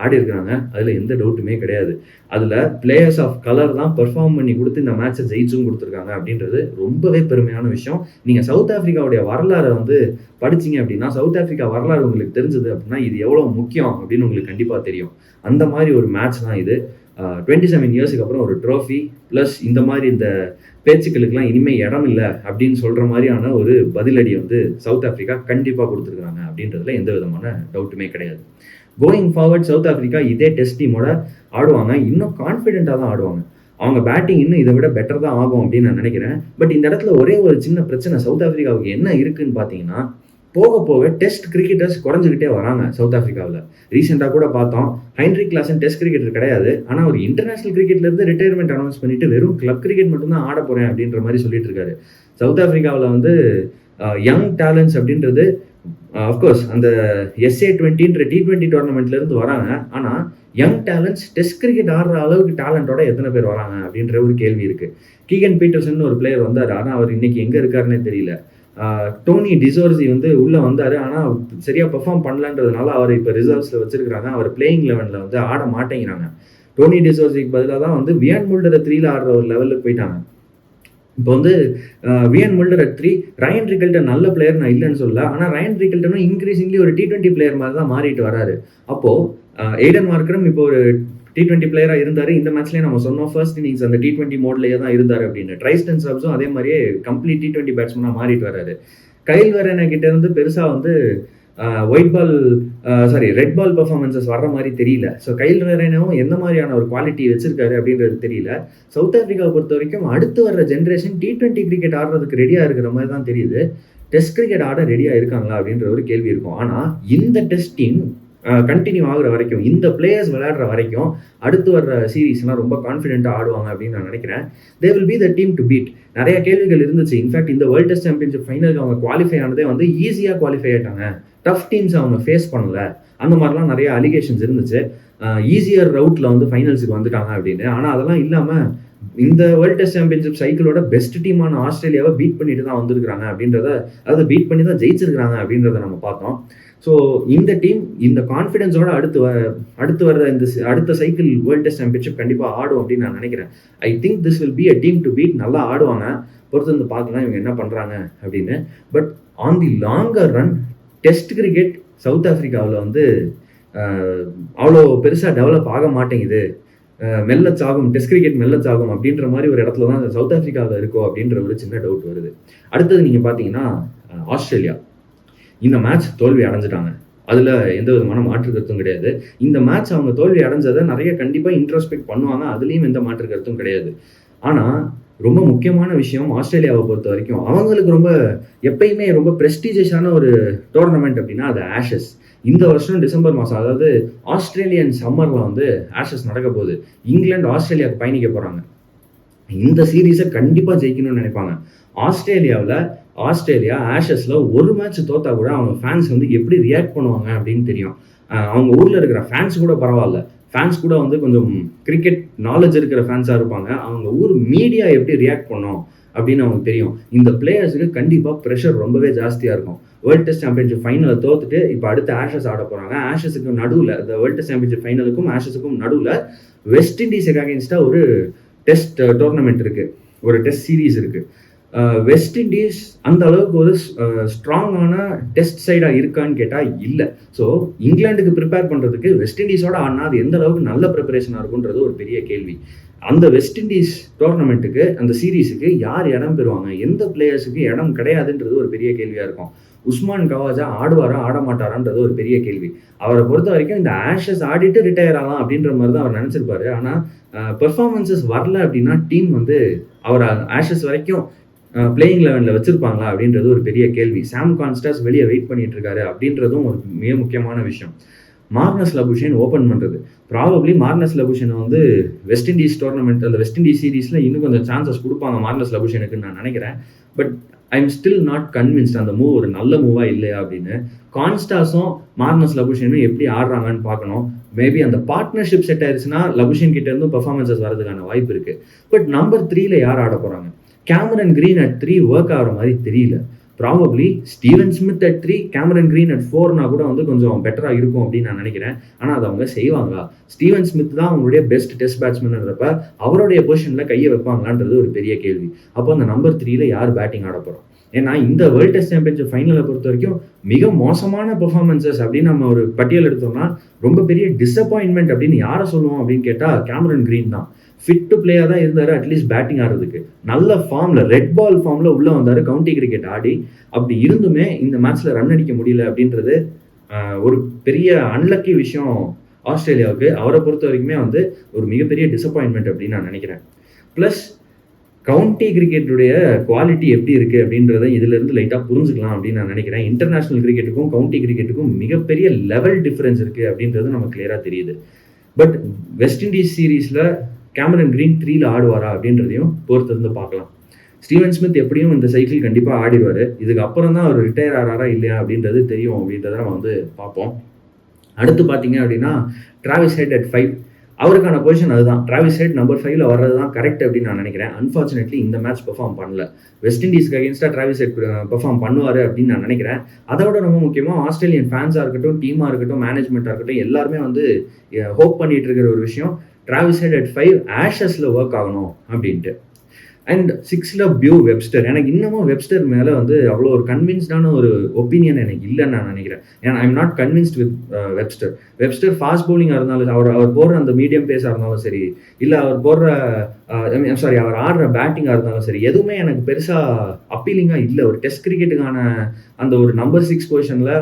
ஆடி இருக்கிறாங்க, அதில் எந்த டவுட்டுமே கிடையாது. அதில் பிளேயர்ஸ் ஆஃப் கலர் தான் பெர்ஃபார்ம் பண்ணி கொடுத்து இந்த மேட்சை ஜெயிச்சும் கொடுத்துருக்காங்க அப்படின்றது ரொம்பவே பெருமையான விஷயம். நீங்கள் சவுத் ஆப்பிரிக்காவுடைய வரலாறை வந்து படிச்சிங்க அப்படின்னா, சவுத் ஆப்பிரிக்கா வரலாறு உங்களுக்கு தெரிஞ்சது அப்படின்னா இது எவ்வளோ முக்கியம் அப்படின்னு உங்களுக்கு கண்டிப்பாக தெரியும். அந்த மாதிரி ஒரு மேட்ச் தான் இது. 27 இயர்ஸுக்கு அப்புறம் ஒரு ட்ரோஃபி ப்ளஸ் இந்த மாதிரி இந்த பேச்சுக்களுக்கெல்லாம் இனிமேல் இடம் இல்லை அப்படின்னு சொல்கிற மாதிரியான ஒரு பதிலடி வந்து சவுத் ஆப்பிரிக்கா கண்டிப்பாக கொடுத்துருக்குறாங்க அப்படின்றதுல எந்த விதமான டவுட்டுமே கிடையாது. கோயிங் ஃபார்வர்ட் சவுத் ஆப்பிரிக்கா இதே டெஸ்ட் டீமோட ஆடுவாங்க, இன்னும் கான்ஃபிடென்ட்டாக தான் ஆடுவாங்க. அவங்க பேட்டிங் இன்னும் இதை விட பெட்டர் தான் ஆகும் அப்படின்னு நான் நினைக்கிறேன். பட் இந்த இடத்துல ஒரே ஒரு சின்ன பிரச்சனை சவுத் ஆப்பிரிக்காவுக்கு என்ன இருக்குன்னு பார்த்தீங்கன்னா, போக போக டெஸ்ட் கிரிக்கெட்டர்ஸ் குறைஞ்சிக்கிட்டே வராங்க சவுத் ஆப்பிரிக்காவில். ரீசெண்டாக கூட பார்த்தோம், ஹென்ரிக் கிளாசன் டெஸ்ட் கிரிக்கெட்டர் கிடையாது, ஆனால் ஒரு இன்டர்நேஷனல் கிரிக்கெட்லேருந்து ரிட்டையர்மெண்ட் அனௌன்ஸ் பண்ணிட்டு வெறும் கிளப் கிரிக்கெட் மட்டும்தான் ஆட போகிறேன் அப்படின்ற மாதிரி சொல்லிட்டு இருக்காரு. சவுத் ஆப்பிரிக்காவில் வந்து யங் டேலண்ட்ஸ் அப்படின்றது அஃப்கோர்ஸ் அந்த SA20ன்ற T20 டோர்னமெண்ட்லேருந்து வராங்க. ஆனால் யங் டேலண்ட்ஸ் டெஸ்ட் கிரிக்கெட் ஆடுற அளவுக்கு டேலண்டோட எத்தனை பேர் வராங்க அப்படின்ற ஒரு கேள்வி இருக்குது. கீகன் பீட்டர்சன் ஒரு பிளேயர் வந்தார், ஆனால் அவர் இன்னைக்கு எங்கே இருக்காருன்னே தெரியல. டோனி டிசோர்சி வந்து உள்ளே வந்தார், ஆனால் சரியாக பெர்ஃபார்ம் பண்ணலன்றதுனால அவர் இப்போ ரிசர்வ்ஸில் வச்சிருக்கிறாங்க. அவர் பிளேயிங் 11ல் வந்து ஆட மாட்டேங்கிறாங்க. டோனி டிசோர்சிக்கு பதிலாக தான் வந்து வியன் முல்டர் 3ல ஆடுற ஒரு லெவலுக்கு போயிட்டாங்க. இப்போ வந்து வியன் முல்டர் 3, ரயன் ரிக்கல்டன் நல்ல பிளேயர் நான் இல்லைன்னு சொல்ல, ஆனால் ரயன் ரிக்கல்டனும் இன்க்ரீசிங்லி ஒரு T20 பிளேயர் மாதிரி தான் மாறிட்டு வராரு. அப்போது எய்டன் மார்க்கரம் இப்போ ஒரு T20 பிளேயரா இருந்தாரு. இந்த மேட்ச்லயே நம்ம சொன்னோம் ஃபர்ஸ்ட் இன்னிங்ஸ் அந்த T20 மோட்லயே தான் இருந்தாரு அப்படின்னு. ட்ரைஸ்டன் சப்ஸும் அதே மாதிரியே கம்ப்ளீட் T20 பேட்ஸ்மேனா மாறிட்டு வராரு. கைல் வெரன கிட்ட இருந்து பெருசா வந்து ஒயிட் பால் ரெட் பால் பெர்ஃபார்மன்சஸ் வர்ற மாதிரி தெரியல. ஸோ கைல் வெரனும் எந்த மாதிரியான ஒரு குவாலிட்டி வச்சிருக்காரு அப்படின்றது தெரியல. சவுத் ஆப்பிரிக்காவை பொறுத்த வரைக்கும் அடுத்து வர்ற ஜென்ரேஷன் T20 கிரிக்கெட் ஆடுறதுக்கு ரெடியா இருக்கிற மாதிரி தான் தெரியுது. டெஸ்ட் கிரிக்கெட் ஆட ரெடியா இருக்காங்களா அப்படின்ற ஒரு கேள்வி இருக்கும். ஆனா இந்த டெஸ்ட் டீம் கண்டினியூ ஆகுற வரைக்கும், இந்த பிளேயர்ஸ் விளையாடுற வரைக்கும் அடுத்து வர்ற சீரீஸ்லாம் ரொம்ப கான்ஃபிடென்ட்டாக ஆடுவாங்க அப்படின்னு நான் நினைக்கிறேன். They will be the team to beat. நிறைய கேள்விகள் இருந்துச்சு. இன்ஃபேக்ட் இந்த வேர்ல்டு டெஸ்ட் சாம்பியன்ஷிப் ஃபைனலுக்கு அவங்க குவாலிஃபை ஆனதே வந்து ஈஸியாக குவாலிஃபை ஆயிட்டாங்க, டஃப் டீம்ஸ் அவங்க ஃபேஸ் பண்ணல, அந்த மாதிரிலாம் நிறைய அலிகேஷன்ஸ் இருந்துச்சு. ஈஸியர் ரவுட்டில் வந்து ஃபைனல்ஸுக்கு வந்துட்டாங்க அப்படின்னு. ஆனால் அதெல்லாம் இல்லாமல் இந்த வேர்ல்டு டெஸ்ட் சாம்பியன்ஷிப் சைக்கிளோட பெஸ்ட் டீமான ஆஸ்திரேலியாவை பீட் பண்ணிட்டு தான் வந்திருக்காங்க அப்படின்றத, அதாவது பீட் பண்ணி தான் ஜெயிச்சிருக்காங்க அப்படின்றத நம்ம பார்த்தோம். ஸோ இந்த டீம் இந்த கான்ஃபிடென்ஸோட அடுத்து வர இந்த அடுத்த சைக்கிள் வேர்ல்டு டெஸ்ட் சாம்பியன்ஷிப் கண்டிப்பாக ஆடும் அப்படின்னு நான் நினைக்கிறேன். I think this will be a team to beat. நல்லா ஆடுவாங்க, பொறுத்து வந்து பார்க்கலாம் இவங்க என்ன பண்ணுறாங்க அப்படின்னு. But on the longer run test cricket South ஆஃப்ரிக்காவில் வந்து அவ்வளோ பெருசாக டெவலப் ஆக மாட்டேங்குது, மெல்லச்சாகும், டெஸ்ட் கிரிக்கெட் மெல்லச்சாகும் அப்படின்ற மாதிரி ஒரு இடத்துல தான் சவுத் ஆஃப்ரிக்காவில் இருக்கோ அப்படின்ற ஒரு சின்ன டவுட் வருது. அடுத்தது நீங்கள் பார்த்தீங்கன்னா ஆஸ்திரேலியா. இந்த மேட்ச் தோல்வி அடைஞ்சிட்டாங்க, அதில் எந்த விதமான மாற்று கருத்தும் கிடையாது. இந்த மேட்ச் அவங்க தோல்வி அடைஞ்சதை நிறைய கண்டிப்பாக இன்ட்ரோஸ்பெக்ட் பண்ணுவாங்க, அதுலேயும் எந்த மாற்று கருத்தும் கிடையாது. ஆனால் ரொம்ப முக்கியமான விஷயம் ஆஸ்திரேலியாவை பொறுத்த வரைக்கும் அவங்களுக்கு ரொம்ப எப்பயுமே ரொம்ப ப்ரெஸ்டீஜியஸான ஒரு டோர்னமெண்ட் அப்படின்னா அது ஆஷஸ். இந்த வருஷம் டிசம்பர் மாதம், அதாவது ஆஸ்திரேலியன் சம்மரில் வந்து ஆஷஸ் நடக்க போகுது. இங்கிலாந்து ஆஸ்திரேலியாவுக்கு பயணிக்க போகிறாங்க. இந்த சீரீஸை கண்டிப்பாக ஜெயிக்கணும்னு நினைப்பாங்க. ஆஸ்திரேலியா ஆஷஸில் ஒரு மேட்ச் தோத்தா கூட அவங்க ஃபேன்ஸ் வந்து எப்படி ரியாக்ட் பண்ணுவாங்க அப்படின்னு தெரியும். அவங்க ஊரில் இருக்கிற ஃபேன்ஸ் கூட பரவாயில்ல, ஃபேன்ஸ் கூட வந்து கொஞ்சம் கிரிக்கெட் நாலேஜ் இருக்கிற ஃபேன்ஸாக இருப்பாங்க. அவங்க ஊர் மீடியா எப்படி ரியாக்ட் பண்ணும் அப்படின்னு அவங்க தெரியும். இந்த பிளேயர்ஸுக்கு கண்டிப்பாக ப்ரெஷர் ரொம்பவே ஜாஸ்தியாக இருக்கும். வேர்ல்டு டெஸ்ட் சாம்பியன்ஷிப் ஃபைனலில் தோத்துட்டு இப்போ அடுத்து ஆஷஸ் ஆட போகிறாங்க. ஆஷஸுக்கு நடுவில், இந்த வேர்ல்டு டெஸ்ட் சாம்பியன்ஷிப் ஃபைனலுக்கும் ஆஷஸுக்கும் நடுவில் வெஸ்ட் இண்டீஸுக்கு அகேன்ஸ்டாக ஒரு டெஸ்ட் டோர்னமெண்ட் இருக்குது, ஒரு டெஸ்ட் சீரீஸ் இருக்குது. வெஸ்ட் இண்டீஸ் அந்த அளவுக்கு ஒரு ஸ்ட்ராங்கான டெஸ்ட் சைடாக இருக்கான்னு கேட்டால் இல்லை. ஸோ இங்கிலாந்துக்கு ப்ரிப்பேர் பண்ணுறதுக்கு வெஸ்ட் இண்டீஸோட ஆனால் அது எந்த அளவுக்கு நல்ல ப்ரிப்பரேஷனாக இருக்குன்றது ஒரு பெரிய கேள்வி. அந்த வெஸ்ட் இண்டீஸ் டோர்னமெண்ட்டுக்கு, அந்த சீரீஸுக்கு யார் இடம் பெறுவாங்க, எந்த பிளேயர்ஸுக்கு இடம் கிடையாதுன்றது ஒரு பெரிய கேள்வியாக இருக்கும். உஸ்மான் கவாஜா ஆடுவாரா ஆட மாட்டாரான்றது ஒரு பெரிய கேள்வி. அவரை பொறுத்த வரைக்கும் இந்த ஆஷஸ் ஆடிட்டு ரிட்டையர் ஆகலாம் அப்படின்ற மாதிரி தான் அவர் நினச்சிருப்பாரு. ஆனால் பெர்ஃபார்மன்ஸஸ் வரல அப்படின்னா டீம் வந்து அவர் ஆஷஸ் வரைக்கும் பிளேயிங் லெவனில் வச்சிருப்பாங்களா அப்படின்றது ஒரு பெரிய கேள்வி. சாம் கான்ஸ்டாஸ் வெளியே வெயிட் பண்ணிட்டு இருக்காரு அப்படின்றதும் ஒரு மிக முக்கியமான விஷயம். மார்னஸ் லபுஷேன் ஓப்பன் பண்ணுறது, ப்ராபப்ளி மார்னஸ் லபுஷேனை வந்து வெஸ்ட் இண்டீஸ் டோர்னமெண்ட், அந்த வெஸ்ட் இண்டீஸ் சீரீஸில் இன்னும் கொஞ்சம் சான்சஸ் கொடுப்பாங்க மார்னஸ் லபுஷேனுக்குன்னு நான் நினைக்கிறேன். But I am still not convinced அந்த மூவ் ஒரு நல்ல மூவா இல்லையா அப்படின்னு. கான்ஸ்டாஸும் மார்னஸ் லபுஷேனும் எப்படி ஆடுறாங்கன்னு பார்க்கணும். மேபி அந்த பார்ட்னர்ஷிப் செட் ஆயிடுச்சுன்னா லபுஷேன் கிட்ட இருந்தும் பெர்ஃபார்மன்ஸஸ் வரதுக்கான வாய்ப்பு இருக்கு. பட் நம்பர் 3ல யார் ஆட போறாங்க? கேமரன் கிரீன் அட் 3 ஒர்க் ஆகிற மாதிரி தெரியல. Probably Steven Smith at 3, Cameron Green at 4னா கூட வந்து கொஞ்சம் பெட்டராக இருக்கும் அப்படின்னு நான் நினைக்கிறேன். ஆனால் அது அவங்க செய்வாங்களா? ஸ்டீவன் ஸ்மித் தான் அவங்களுடைய பெஸ்ட் டெஸ்ட் பேட்ஸ்மேன்றப்ப அவருடைய பொசிஷனில் கையை வைப்பாங்களான்றது ஒரு பெரிய கேள்வி. அப்போ அந்த நம்பர் 3ல யார் பேட்டிங் ஆட போகிறோம்? ஏன்னா இந்த வேர்ல்டு டெஸ்ட் சாம்பியன்ஷிப் ஃபைனலை பொறுத்த வரைக்கும் மிக மோசமான பெர்ஃபார்மன்சஸ் அப்படின்னு நம்ம ஒரு பட்டியல் எடுத்தோம்னா ரொம்ப பெரிய டிசப்பாயின்மெண்ட் அப்படின்னு யாரை சொல்லுவோம் அப்படின்னு கேட்டால் கேமரன் கிரீன் தான். ஃபிட் டு பிளேயாக தான் இருந்தார், அட்லீஸ்ட் பேட்டிங் ஆடுறதுக்கு நல்ல ஃபார்மில், ரெட் பால் ஃபார்மில் உள்ளே வந்தார் கவுண்டி கிரிக்கெட் ஆடி. அப்படி இருந்துமே இந்த மேட்ச்சில் ரன் அடிக்க முடியல அப்படின்றது ஒரு பெரிய அன்லக்கி விஷயம் ஆஸ்திரேலியாவுக்கு. அவரை பொறுத்த வரைக்குமே வந்து ஒரு மிகப்பெரிய டிசப்பாயின்மெண்ட் அப்படின்னு நான் நினைக்கிறேன். ப்ளஸ் கவுண்டி கிரிக்கெட்டுடைய குவாலிட்டி எப்படி இருக்குது அப்படின்றத இதிலிருந்து லைட்டாக புரிஞ்சுக்கலாம் அப்படின்னு நான் நினைக்கிறேன். இன்டர்நேஷ்னல் கிரிக்கெட்டுக்கும் கவுண்டி கிரிக்கெட்டுக்கும் மிகப்பெரிய லெவல் டிஃபரன்ஸ் இருக்குது அப்படின்றது நமக்கு கிளியராக தெரியுது. பட் வெஸ்ட் இண்டீஸ் சீரீஸில் கேமரன் கிரீன் 3ல ஆடுவாரா அப்படின்றதையும் பொறுத்து இருந்து பார்க்கலாம். ஸ்டீவன் ஸ்மித் எப்படியும் இந்த சைக்கிள் கண்டிப்பாக ஆடிடுவார். இதுக்கு அப்புறம் தான் அவர் ரிட்டையர் ஆகிறாரா இல்லையா அப்படின்றது தெரியும் அப்படின்றத நம்ம வந்து பார்ப்போம். அடுத்து பார்த்தீங்க அப்படின்னா டிராவிஸ் ஹெட் அட் 5, அவருக்கான பொசிஷன் அதுதான். டிராவிஸ் ஹெட் நம்பர் 5ல வர்றது தான் கரெக்ட் அப்படின்னு நான் நினைக்கிறேன். அன்ஃபார்ச்சுனேட்லி இந்த மேட்ச் பெர்ஃபார்ம் பண்ணல. வெஸ்ட் இண்டீஸ்க்கு அகேன்ஸ்டாக டிராவிஸ் ஹெட் பெர்ஃபார்ம் பண்ணுவார் அப்படின்னு நான் நினைக்கிறேன். அதோட ரொம்ப முக்கியமாக ஆஸ்திரேலியன் ஃபேன்ஸாக இருக்கட்டும், டீமாக இருக்கட்டும், மேனேஜ்மெண்ட்டாக இருக்கட்டும், எல்லாருமே வந்து ஹோப் பண்ணிட்டு இருக்கிற ஒரு விஷயம் டிராவிஸ் ஹெட் அட் 5 ஆஷஸில் ஒர்க் ஆகணும் அப்படின்ட்டு. அண்ட் 6ல பியூ வெப்ஸ்டர். எனக்கு இன்னமும் வெப்ஸ்டர் மேலே வந்து அவ்வளோ ஒரு கன்வின்ஸ்டான ஒரு ஒப்பீனியன் எனக்கு இல்லைன்னு நான் நினைக்கிறேன். ஏன்னா I am not convinced with Webster. Webster fast பவுலிங்காக இருந்தாலும் அவர் போடுற அந்த மீடியம் பேஸாக இருந்தாலும் சரி, இல்லை அவர் போடுற அவர் ஆடுற பேட்டிங்காக இருந்தாலும் சரி, எதுவுமே எனக்கு பெருசாக அப்பீலிங்காக இல்லை. ஒரு டெஸ்ட் கிரிக்கெட்டுக்கான அந்த ஒரு நம்பர் 6 பொசிஷனில்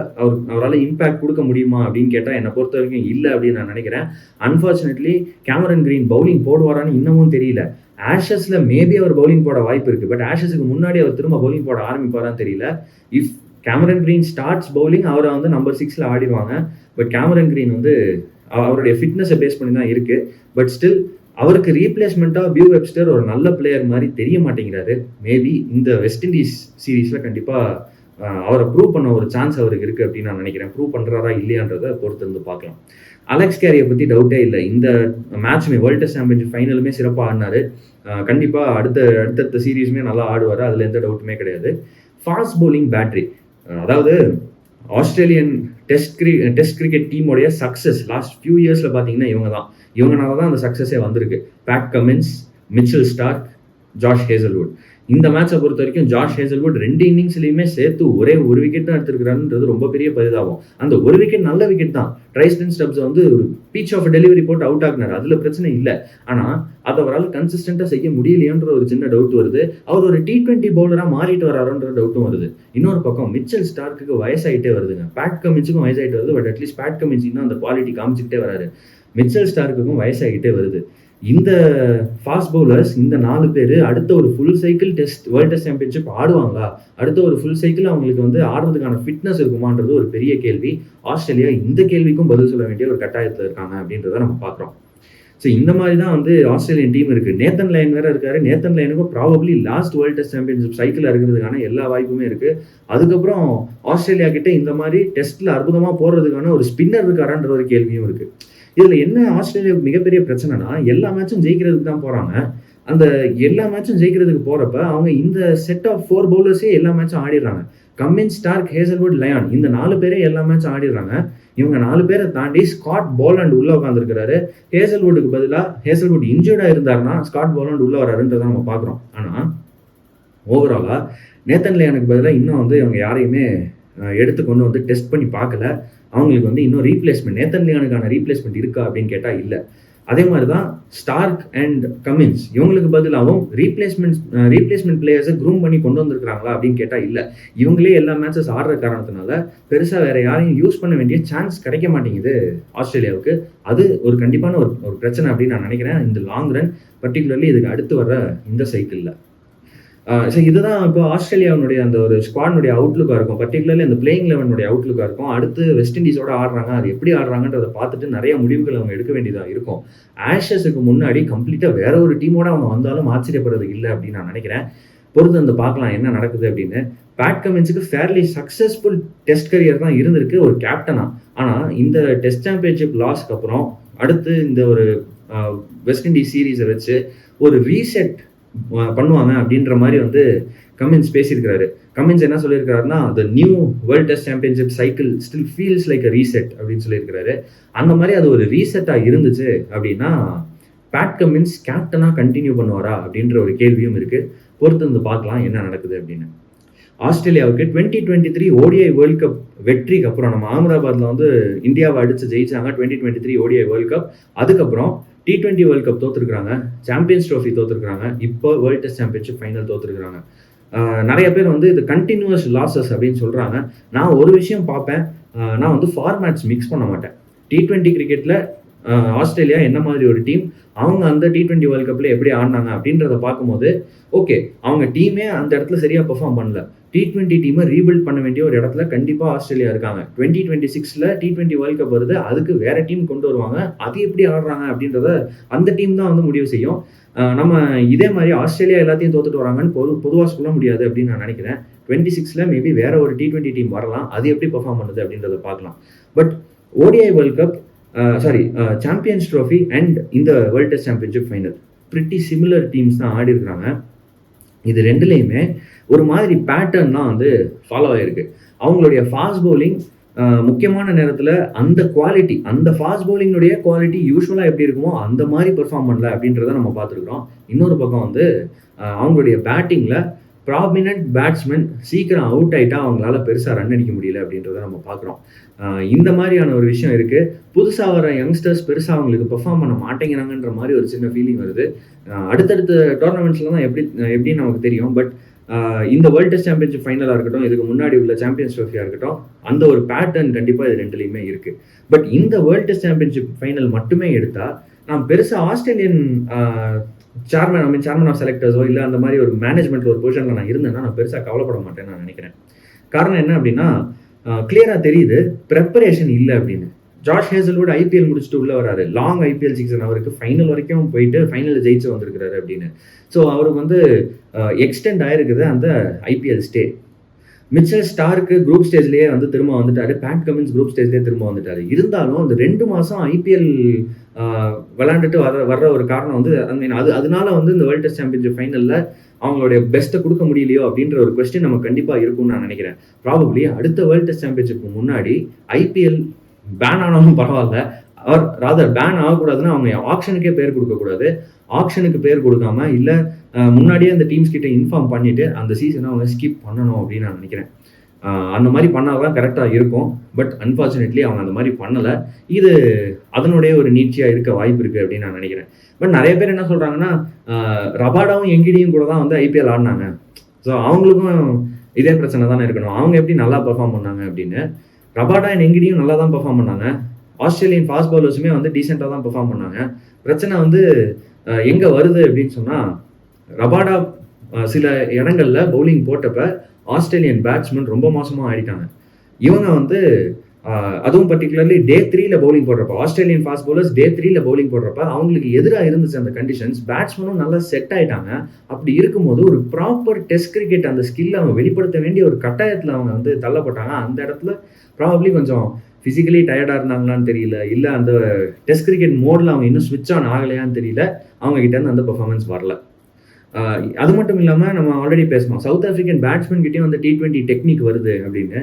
அவரால் இம்பேக்ட் கொடுக்க முடியுமா அப்படின்னு கேட்டால் என்னை பொறுத்த வரைக்கும் இல்லை அப்படின்னு நான் நினைக்கிறேன். அன்ஃபார்ச்சுனேட்லி கேமரன் கிரீன் பவுலிங் போடுவாரான்னு இன்னமும் தெரியல. ஆஷஸ்ல மேபி அவர் பவுலிங் போட வாய்ப்பு இருக்கு. பட் ஆஷஸுக்கு முன்னாடி அவர் திரும்ப பவுலிங் போட ஆரம்பிப்பாரான்னு தெரியல. If Cameron green starts bowling, அவரை வந்து நம்பர் 6ல ஆடிடுவாங்க. பட் கேமரன் கிரீன் வந்து அவருடைய ஃபிட்னஸை பேஸ் பண்ணி தான் இருக்கு. பட் ஸ்டில் அவருக்கு ரீப்ளேஸ்மெண்ட்டாக பியூ வெப்ஸ்டர் ஒரு நல்ல பிளேயர் மாதிரி தெரிய மாட்டேங்கிறாரு. மேபி இந்த வெஸ்ட் இண்டீஸ் சீரீஸில் கண்டிப்பாக அவரை ப்ரூவ் பண்ண ஒரு சான்ஸ் அவருக்கு இருக்குது அப்படின்னு நான் நினைக்கிறேன். ப்ரூவ் பண்ணுறாரா இல்லையான்றதை பொறுத்து இருந்து பார்க்கலாம். அலெக்ஸ் கேரியை பற்றி டவுட்டே இல்லை. இந்த மேட்சுமே வேர்ல்டு டெஸ்ட் சாம்பியன்ஷிப் ஃபைனலுமே சிறப்பாக ஆடினார். கண்டிப்பாக அடுத்தடுத்த சீரீஸுமே நல்லா ஆடுவார், அதில் எந்த டவுட்டுமே கிடையாது. ஃபாஸ்ட் பவுலிங் பேட்டரி, அதாவது ஆஸ்திரேலியன் டெஸ்ட் கிரிக்கெட் டீமோடைய சக்ஸஸ் லாஸ்ட் ஃபியூ இயர்ஸில் பார்த்தீங்கன்னா இவங்கனால தான் அந்த சக்ஸஸே வந்திருக்கு. Pat Cummins, Mitchell Starc, Josh Hazlewood. இந்த மேட்சை பொறுத்த வரைக்கும் ஜாஷ் ஹேசல்வுட் 2 இன்னிங்ஸ்லையுமே சேர்த்து ஒரே ஒரு விக்கெட் தான் எடுத்துருக்கிறாருன்றது ரொம்ப பெரிய பரிதாபம். அந்த ஒரு விக்கெட் நல்ல விக்கெட் தான். ட்ரைஸ்டன் ஸ்டப்ஸ் வந்து ஒரு பீச் ஆஃப் டெலிவரி போட்டு அவுட் ஆகினார், அதில் பிரச்சனை இல்லை. ஆனால் அதை அவரால் கன்சிஸ்டண்டாக செய்ய முடியலையோன்ற ஒரு சின்ன டவுட் வருது. அவர் ஒரு T20 பவுலராக மாறிட்டு வராருன்ற டவுட்டும் வருது. இன்னொரு பக்கம் மிச்சல் ஸ்டார்க்கு வயசாகிட்டே வருதுங்க. பேட் கமின்ஸுக்கும் வயசாகிட்டு வருது. பட் அட்லீஸ்ட் பேட் கமின்ஸ் இன்னும் அந்த குவாலிட்டி காமிச்சிக்கிட்டே வராரு. மிச்சல் ஸ்டார்க்குக்கும் வயசாகிட்டே வருது. இந்த ஃபாஸ்ட் பவுலர்ஸ் இந்த 4 பேர் அடுத்த ஒரு full cycle world test championship ஆடுவாங்களா? அடுத்த ஒரு ஃபுல் சைக்கிள் அவங்களுக்கு வந்து ஆடுறதுக்கான ஃபிட்னஸ் இருக்குமான்றது ஒரு பெரிய கேள்வி. ஆஸ்திரேலியா இந்த கேள்விக்கும் பதில் சொல்ல வேண்டிய ஒரு கட்டாயத்தில் இருக்காங்க அப்படின்றத நம்ம பார்க்குறோம். ஸோ இந்த மாதிரி தான் வந்து ஆஸ்திரேலியன் டீம் இருக்குது. நேத்தன் லைன் வேறு இருக்காரு. நேத்தன் லைனுக்கும் probably last world test championship cycle இருக்கிறதுக்கான எல்லா வாய்ப்புமே இருக்குது. அதுக்கப்புறம் ஆஸ்திரேலியா கிட்ட இந்த மாதிரி டெஸ்ட்டில் அற்புதமாக போடுறதுக்கான ஒரு ஸ்பின்னர் இருக்காரான்ற ஒரு கேள்வியும் இருக்குது. இதுல என்ன ஆஸ்திரேலியா மிகப்பெரிய பிரச்சனைனா, எல்லா மேட்சும் ஜெயிக்கிறதுக்கு தான் போறாங்க. அந்த எல்லா மேட்சும் ஜெயிக்கிறதுக்கு போறப்ப அவங்க இந்த செட் ஆஃப் 4 பவுலர்ஸே எல்லா மேட்சும் ஆடிடுறாங்க. கமின்ஸ், ஸ்டார்க், ஹேசல்வுட், லயான், இந்த 4 பேரே எல்லா மேட்சும் ஆடிடுறாங்க. இவங்க 4 பேரை தாண்டி ஸ்காட் போலண்ட் உள்ள உட்காந்துருக்கிறாரு. ஹேசல்வுட்டுக்கு பதிலாக ஹேசல்வுட் இன்ஜூர்டா இருந்தாருன்னா ஸ்காட் போலண்ட் உள்ள வராருன்றதை நம்ம பாக்குறோம். ஆனா ஓவராலா நேத்தன் லயானுக்கு பதிலாக இன்னும் வந்து இவங்க யாரையுமே எடுத்து கொண்டு வந்து டெஸ்ட் பண்ணி பார்க்கல. அவங்களுக்கு வந்து இன்னும் ரீப்ளேஸ்மெண்ட், நேத்தன் லியானுக்கான ரீப்ளேஸ்மெண்ட் இருக்கா அப்படின்னு கேட்டால் இல்லை. அதே மாதிரி தான் ஸ்டார்க் அண்ட் கமின்ஸ், இவங்களுக்கு பதிலாகவும் ரீப்ளேஸ்மெண்ட் பிளேயர்ஸை க்ரூம் பண்ணி கொண்டு வந்திருக்கிறாங்களா அப்படின்னு கேட்டால் இல்லை. இவங்களே எல்லா மேட்சஸ் ஆடுற காரணத்தினால பெருசாக வேற யாரையும் யூஸ் பண்ண வேண்டிய சான்ஸ் கிடைக்க மாட்டேங்குது ஆஸ்திரேலியாவுக்கு. அது ஒரு கண்டிப்பான ஒரு பிரச்சனை அப்படின்னு நான் நினைக்கிறேன் இந்த லாங் ரன், பர்டிகுலர்லி இதுக்கு அடுத்து வர இந்த சைக்கிளில். ஸோ இதுதான் இப்போ ஆஸ்திரேலியாவுடைய அந்த ஒரு ஸ்குவாட்னுடைய அவுட்லுக்காக இருக்கும், பர்டிகுலர்லி அந்த பிளேயிங் 11 அவுட்லுக்காக இருக்கும். அடுத்து வெஸ்ட் இண்டீஸோட ஆடுறாங்க, அது எப்படி ஆடுறாங்கன்றதை பார்த்துட்டு நிறைய முடிவுகள் அவங்க எடுக்க வேண்டியதாக இருக்கும். ஆஷஸுக்கு முன்னாடி கம்ப்ளீட்டாக வேற ஒரு டீமோட அவங்க வந்தாலும் ஆச்சரியப்படுறது இல்லை அப்படின்னு நான் நினைக்கிறேன். பொறுத்து வந்து பார்க்கலாம் என்ன நடக்குது அப்படின்னு. பேட் கமின்ஸுக்கு ஃபேர்லி சக்ஸஸ்ஃபுல் டெஸ்ட் கரியர் தான் இருந்திருக்கு ஒரு கேப்டனா. ஆனால் இந்த டெஸ்ட் சாம்பியன்ஷிப் லாஸ்க்கு அப்புறம் அடுத்து இந்த ஒரு வெஸ்ட் இண்டீஸ் சீரீஸை வச்சு ஒரு ரீசெட் பண்ணுவாங்க அப்படின்ற மாதிரி வந்து கமின்ஸ் பேசியிருக்கிறாரு. கமின்ஸ் என்ன சொல்லியிருக்காருன்னா, the new world test championship cycle still feels like a reset அப்படின்னு சொல்லியிருக்காரு. அந்த மாதிரி அது ஒரு ரீசெட்டாக இருந்துச்சு அப்படின்னா பேட் கமின்ஸ் கேப்டனாக கண்டினியூ பண்ணுவாரா அப்படின்ற ஒரு கேள்வியும் இருக்குது. பொறுத்து வந்து பார்க்கலாம் என்ன நடக்குது அப்படின்னு. ஆஸ்திரேலியாவுக்கு 2023 ODI வேர்ல்ட் கப் வெற்றிக்கு அப்புறம் நம்ம அகமதாபாத்தில் வந்து இந்தியாவை அடித்து ஜெயிச்சாங்க 2023 ODI வேர்ல்ட் கப். அதுக்கப்புறம் T20 வேர்ல்ட் கப் தோத்துருக்காங்க, சாம்பியன்ஸ் ட்ரோஃபி தோத்துருக்காங்க, இப்போ வேர்ல்ட் டெஸ்ட் சாம்பியன்ஷிப் ஃபைனல் தோத்துருக்காங்க. நிறைய பேர் வந்து இது கண்டினியூஸ் லாசஸ் அப்படின்னு சொல்கிறாங்க. நான் ஒரு விஷயம் பார்ப்பேன், நான் வந்து ஃபார்மேட்ஸ் மிக்ஸ் பண்ண மாட்டேன். T20 கிரிக்கெட்டில் ஆஸ்திரேலியா என்ன மாதிரி ஒரு டீம், அவங்க அந்த T20 வேர்ல்ட் கப்பில் எப்படி ஆடினாங்க அப்படின்றத பார்க்கும்போது ஓகே, அவங்க டீமே அந்த இடத்துல சரியாக பெர்ஃபார்ம் பண்ணல. T20 டீமை ரீபில்ட் பண்ண வேண்டிய ஒரு இடத்துல கண்டிப்பாக ஆஸ்திரேலியா இருக்காங்க. 2026 T20 வேர்ல்ட் கப் வருது, அதுக்கு வேற டீம் கொண்டு வருவாங்க. அது எப்படி ஆடுறாங்க அப்படின்றத அந்த டீம் தான் வந்து முடிவு செய்யும். நம்ம இதே மாதிரி ஆஸ்திரேலியா எல்லாத்தையும் தோத்துட்டு வராங்கன்னு பொதுவாக சொல்ல முடியாது அப்படின்னு நான் நினைக்கிறேன். 26 மேபி வேற ஒரு T20 டீம் வரலாம், அது எப்படி பெர்ஃபார்ம் பண்ணுது அப்படின்றத பார்க்கலாம். But ODI world cup champions trophy and இந்த world test championship final pretty similar teams தான் ஆடி இருக்கிறாங்க. இது ரெண்டுலேயுமே ஒரு மாதிரி பேட்டர்ன் தான் வந்து ஃபாலோ ஆகிருக்கு. அவங்களுடைய ஃபாஸ்ட் பவுலிங் முக்கியமான நேரத்துல அந்த குவாலிட்டி, அந்த ஃபாஸ்ட் பவுலிங்குடைய குவாலிட்டி யூசுவலா எப்படி இருக்குமோ அந்த மாரி பெர்ஃபார்ம் பண்ணல அப்படின்றத நம்ம பார்த்துருக்கிறோம். இன்னொரு பக்கம் வந்து அவங்களுடைய பேட்டிங்ல ப்ராமினன்ட் பேட்ஸ்மேன் சீக்கிரம் அவுட் ஆயிட்டா அவங்களால பெருசா ரன் அடிக்க முடியல அப்படின்றத நம்ம பார்க்குறோம். இந்த மாதிரியான ஒரு விஷயம் இருக்கு. புதுசா வர யங்ஸ்டர்ஸ் பெருசா அவங்களுக்கு பெர்ஃபார்ம் பண்ண மாட்டேங்கிறாங்கன்ற மாதிரி ஒரு சின்ன ஃபீலிங் வருது. அடுத்தடுத்த டோர்னமெண்ட்ஸ்ல தான் எப்படின்னு நமக்கு தெரியும். பட் இந்த வேர்ல்டு டெஸ்ட் சாம்பியன்ஷிப் ஃபைனலா இருக்கட்டும், இதுக்கு முன்னாடி உள்ள சாம்பியன்ஸ் ட்ரோஃபியா இருக்கட்டும், அந்த ஒரு பேட்டர்ன் கண்டிப்பா இது ரெண்டுலையுமே இருக்கு. பட் இந்த வேர்ல்டு டெஸ்ட் சாம்பியன்ஷிப் ஃபைனல் மட்டுமே எடுத்தா நான் பெருசா ஆஸ்திரேலியன் சேர்மன் ஆஃப் செலக்டர்ஸோ இல்லை அந்த மாதிரி ஒரு மேனேஜ்மெண்ட்ல ஒரு பொசிஷன்ல நான் இருந்தேன்னா நான் பெருசா கவலைப்பட மாட்டேன்னு நான் நினைக்கிறேன். காரணம் என்ன அப்படின்னா, கிளியரா தெரியுது ப்ரெப்பரேஷன் இல்லை அப்படின்னு. ஜாஷ் ஹேசல்வுட் ஐபிஎல் முடிச்சுட்டு உள்ள வராரு. லாங் ஐபிஎல் சீசன், அவருக்கு ஃபைனல் வரைக்கும் போயிட்டு ஃபைனல் ஜெயிச்சு வந்திருக்கிறாரு அப்படின்னு. ஸோ அவருக்கு வந்து எக்ஸ்டெண்ட் ஆயிருக்குது அந்த IPL stay. Mitchell Starc group ஸ்டேஜ்லேயே வந்து திரும்ப வந்துட்டாரு. பேட் கமின்ஸ் குரூப் ஸ்டேஜ்லேயே திரும்ப வந்துட்டாரு. இருந்தாலும் அந்த 2 மாதம் ஐபிஎல் விளையாண்டுட்டு வர்ற ஒரு காரணம் வந்து அதனால வந்து இந்த வேர்ல்டு டெஸ்ட் சாம்பியன்ஷிப் ஃபைனலில் அவங்களுடைய பெஸ்ட்டை கொடுக்க முடியலையோ அப்படின்ற ஒரு கொஸ்டின் நம்ம கண்டிப்பாக இருக்கும்னு நான் நினைக்கிறேன். ப்ராபப்ளி அடுத்த வேர்ல்டு டெஸ்ட் சாம்பியன்ஷிப்க்கு முன்னாடி ஐபிஎல் பேன் ஆனாலும் பரவாயில்ல, அவர் ராதர் பேன் ஆகக்கூடாதுன்னா அவங்க ஆக்ஷனுக்கே பேர் கொடுக்கக்கூடாது. ஆக்ஷனுக்கு பேர் கொடுக்காம இல்லை முன்னாடியே அந்த டீம்ஸ் கிட்ட இன்ஃபார்ம் பண்ணிட்டு அந்த சீசனை அவங்க ஸ்கிப் பண்ணணும் அப்படின்னு நான் நினைக்கிறேன். அந்த மாதிரி பண்ணாதான் கரெக்டாக இருக்கும். பட் அன்ஃபார்ச்சுனேட்லி அவங்க அந்த மாதிரி பண்ணலை. இது அதனுடைய ஒரு நீட்சியாக இருக்க வாய்ப்பு இருக்குது அப்படின்னு நான் நினைக்கிறேன். பட் நிறைய பேர் என்ன சொல்கிறாங்கன்னா, ரபாடாவும் எங்கிடியும் கூட தான் வந்து ஐபிஎல் ஆடினாங்க. ஸோ அவங்களுக்கும் இதே பிரச்சனை தானே இருக்கணும். அவங்க எப்படி நல்லா பெர்ஃபார்ம் பண்ணாங்க அப்படின்னு. ரபாடா அண்ட் எங்கிடியும் நல்லா தான் பெர்ஃபார்ம் பண்ணாங்க. ஆஸ்திரேலியன் ஃபாஸ்ட் பவுலர்ஸுமே வந்து டீசெண்டாக தான் பெர்ஃபார்ம் பண்ணாங்க. பிரச்சனை வந்து எங்கே வருது அப்படின்னு சொன்னால், ரபாடா சில இடங்கள்ல பவுலிங் போட்டப்ப ஆஸ்திரேலியன் பேட்ஸ்மேன் ரொம்ப மோசமாக ஆடிட்டாங்க. இவங்க வந்து அதுவும் பர்டிகுலர்லி டே 3ல பவுலிங் போடுறப்ப, ஆஸ்திரேலியன் ஃபாஸ்ட் பவுலர்ஸ் டே 3ல பவுலிங் போடுறப்ப அவங்களுக்கு எதிராக இருந்துச்சு அந்த கண்டிஷன்ஸ். பேட்ஸ்மேனும் நல்லா செட் ஆயிட்டாங்க. அப்படி இருக்கும்போது ஒரு ப்ராப்பர் டெஸ்ட் கிரிக்கெட் அந்த ஸ்கில் அவங்க வெளிப்படுத்த வேண்டிய ஒரு கட்டாயத்தில் அவங்க வந்து தள்ளப்பட்டாங்க. அந்த இடத்துல ப்ராபப்ளி கொஞ்சம் ஃபிசிக்கலி டயர்டாக இருந்தாங்களான்னு தெரியல, இல்லை அந்த டெஸ்ட் கிரிக்கெட் மோடில் அவங்க இன்னும் ஸ்விட்ச் ஆன் ஆகலையான்னு தெரியல, அவங்க கிட்டேருந்து அந்த பெர்ஃபார்மன்ஸ் வரல. அது மட்டும் இல்லாமல் நம்ம ஆல்ரெடி பேசணும், சவுத் ஆஃப்ரிக்கன் பேட்ஸ்மேன் கிட்டேயும் வந்து T20 டெக்னிக் வருது அப்படின்னு.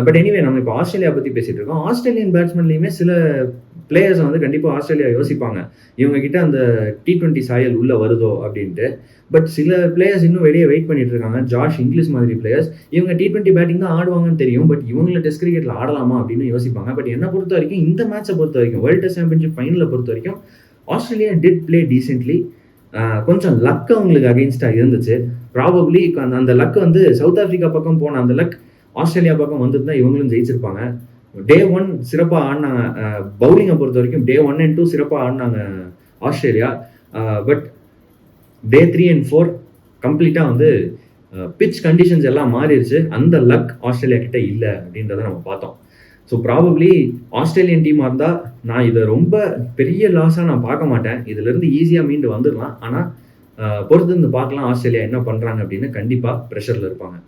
பட் எனிவே நம்ம இப்போ ஆஸ்திரேலியா பற்றி பேசிட்டு இருக்கோம். ஆஸ்திரேலியன் பேட்ஸ்மேன்லையுமே சில பிளேயர்ஸை வந்து கண்டிப்பாக ஆஸ்திரேலியா யோசிப்பாங்க, இவங்க கிட்ட அந்த T20 சாயல் உள்ள வருதோ அப்படின்ட்டு. பட் சில பிளேயர்ஸ் இன்னும் வெளியே வெயிட் பண்ணிட்டு இருக்காங்க. ஜாஷ் இங்கிலீஷ் மாதிரி பிளேயர்ஸ், இவங்க T20 பேட்டிங் தான் ஆடுவாங்கன்னு தெரியும். பட் இவங்கள டெஸ்ட் கிரிக்கெட்ல ஆடலாமா அப்படின்னு யோசிப்பாங்க. பட் என்னை பொறுத்த வரைக்கும், இந்த மேட்சை பொறுத்த வரைக்கும், வேர்ல்டு டெஸ்ட் சாம்பியன்ஷிப் ஃபைனலை பொறுத்த வரைக்கும் ஆஸ்திரேலியா டிட் பிளே டீசென்ட்லி. கொஞ்சம் லக் அவங்களுக்கு அகெயின்ஸ்டாக இருந்துச்சு. ப்ராபப்ளி அந்த லக் வந்து சவுத் ஆஃப்ரிக்கா பக்கம் போன அந்த லக் ஆஸ்திரேலியா பக்கம் வந்துருந்தா இவங்களும் ஜெயிச்சிருப்பாங்க. டே 1 சிறப்பாக ஆடினாங்க. பவுலிங்கை பொறுத்த வரைக்கும் டே 1 and 2 சிறப்பாக ஆடினாங்க ஆஸ்திரேலியா. பட் டே 3 and 4 கம்ப்ளீட்டாக வந்து பிச் கண்டிஷன்ஸ் எல்லாம் மாறிடுச்சு. அந்த லக் ஆஸ்திரேலியா கிட்ட இல்லை அப்படின்றத நம்ம பார்த்தோம். ஸோ ப்ராபப்ளி ஆஸ்திரேலியன் டீமாக இருந்தால் நான் இதை ரொம்ப பெரிய லாஸாக நான் பார்க்க மாட்டேன். இதுலேருந்து ஈஸியாக மீண்டு வந்துடலாம். ஆனால் பொறுத்திருந்து பார்க்கலாம் ஆஸ்திரேலியா என்ன பண்ணுறாங்க அப்படின்னு. கண்டிப்பாக ப்ரெஷரில் இருப்பாங்க.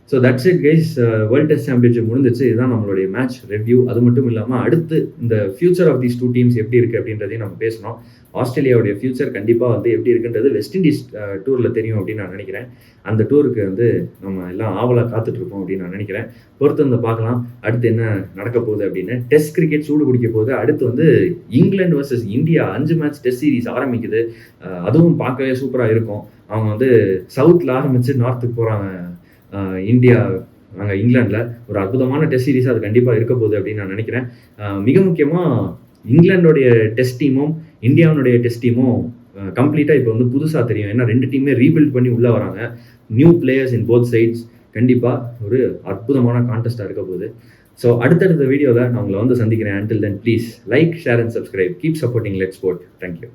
So that's it guys. World test championship முடிஞ்சிச்சு. இதுதான் நம்மளுடைய மேட்ச் ரிவ்யூ. அது மட்டும் இல்லாமல் அடுத்து இந்த ஃபியூச்சர் ஆஃப் தீஸ் 2 டீம்ஸ் எப்படி இருக்குது அப்படின்றதையும் நம்ம பேசணும். ஆஸ்திரேலியாவுடைய ஃபியூச்சர் கண்டிப்பாக வந்து எப்படி இருக்குன்றது வெஸ்ட் இண்டீஸ் டூரில் தெரியும் அப்படின்னு நான் நினைக்கிறேன். அந்த டூருக்கு வந்து நம்ம எல்லாம் ஆவலாக காத்துட்ருக்கோம் அப்படின்னு நான் நினைக்கிறேன். பொறுத்து வந்து பார்க்கலாம் அடுத்து என்ன நடக்க போகுது அப்படின்னு. டெஸ்ட் கிரிக்கெட் சூடு பிடிக்க போகுது. அடுத்து வந்து England versus India 5 match test series ஆரம்பிக்குது. அதுவும் பார்க்கவே சூப்பராக இருக்கும். அவங்க வந்து சவுத்தில் ஆரம்பித்து நார்த்துக்கு போகிறாங்க. இந்தியா அங்கே இங்கிலாண்டில் ஒரு அற்புதமான டெஸ்ட் சீரிஸ் அது கண்டிப்பாக இருக்க போகுது அப்படின்னு நான் நினைக்கிறேன். மிக முக்கியமாக இங்கிலாண்டோடைய டெஸ்ட் டீமும் இந்தியாவுடைய டெஸ்ட் டீமும் கம்ப்ளீட்டாக இப்போ வந்து புதுசாக தெரியும். ஏன்னா 2 டீமே ரீபில்ட் பண்ணி உள்ளே வராங்க. New players in both sides. கண்டிப்பாக ஒரு அற்புதமான கான்டெஸ்ட்டாக இருக்க போகுது. ஸோ அடுத்தடுத்த வீடியோவில் நான் உங்களை வந்து சந்திக்கிறேன். until then please like, share and subscribe. Keep supporting Let's Sport. Thank you.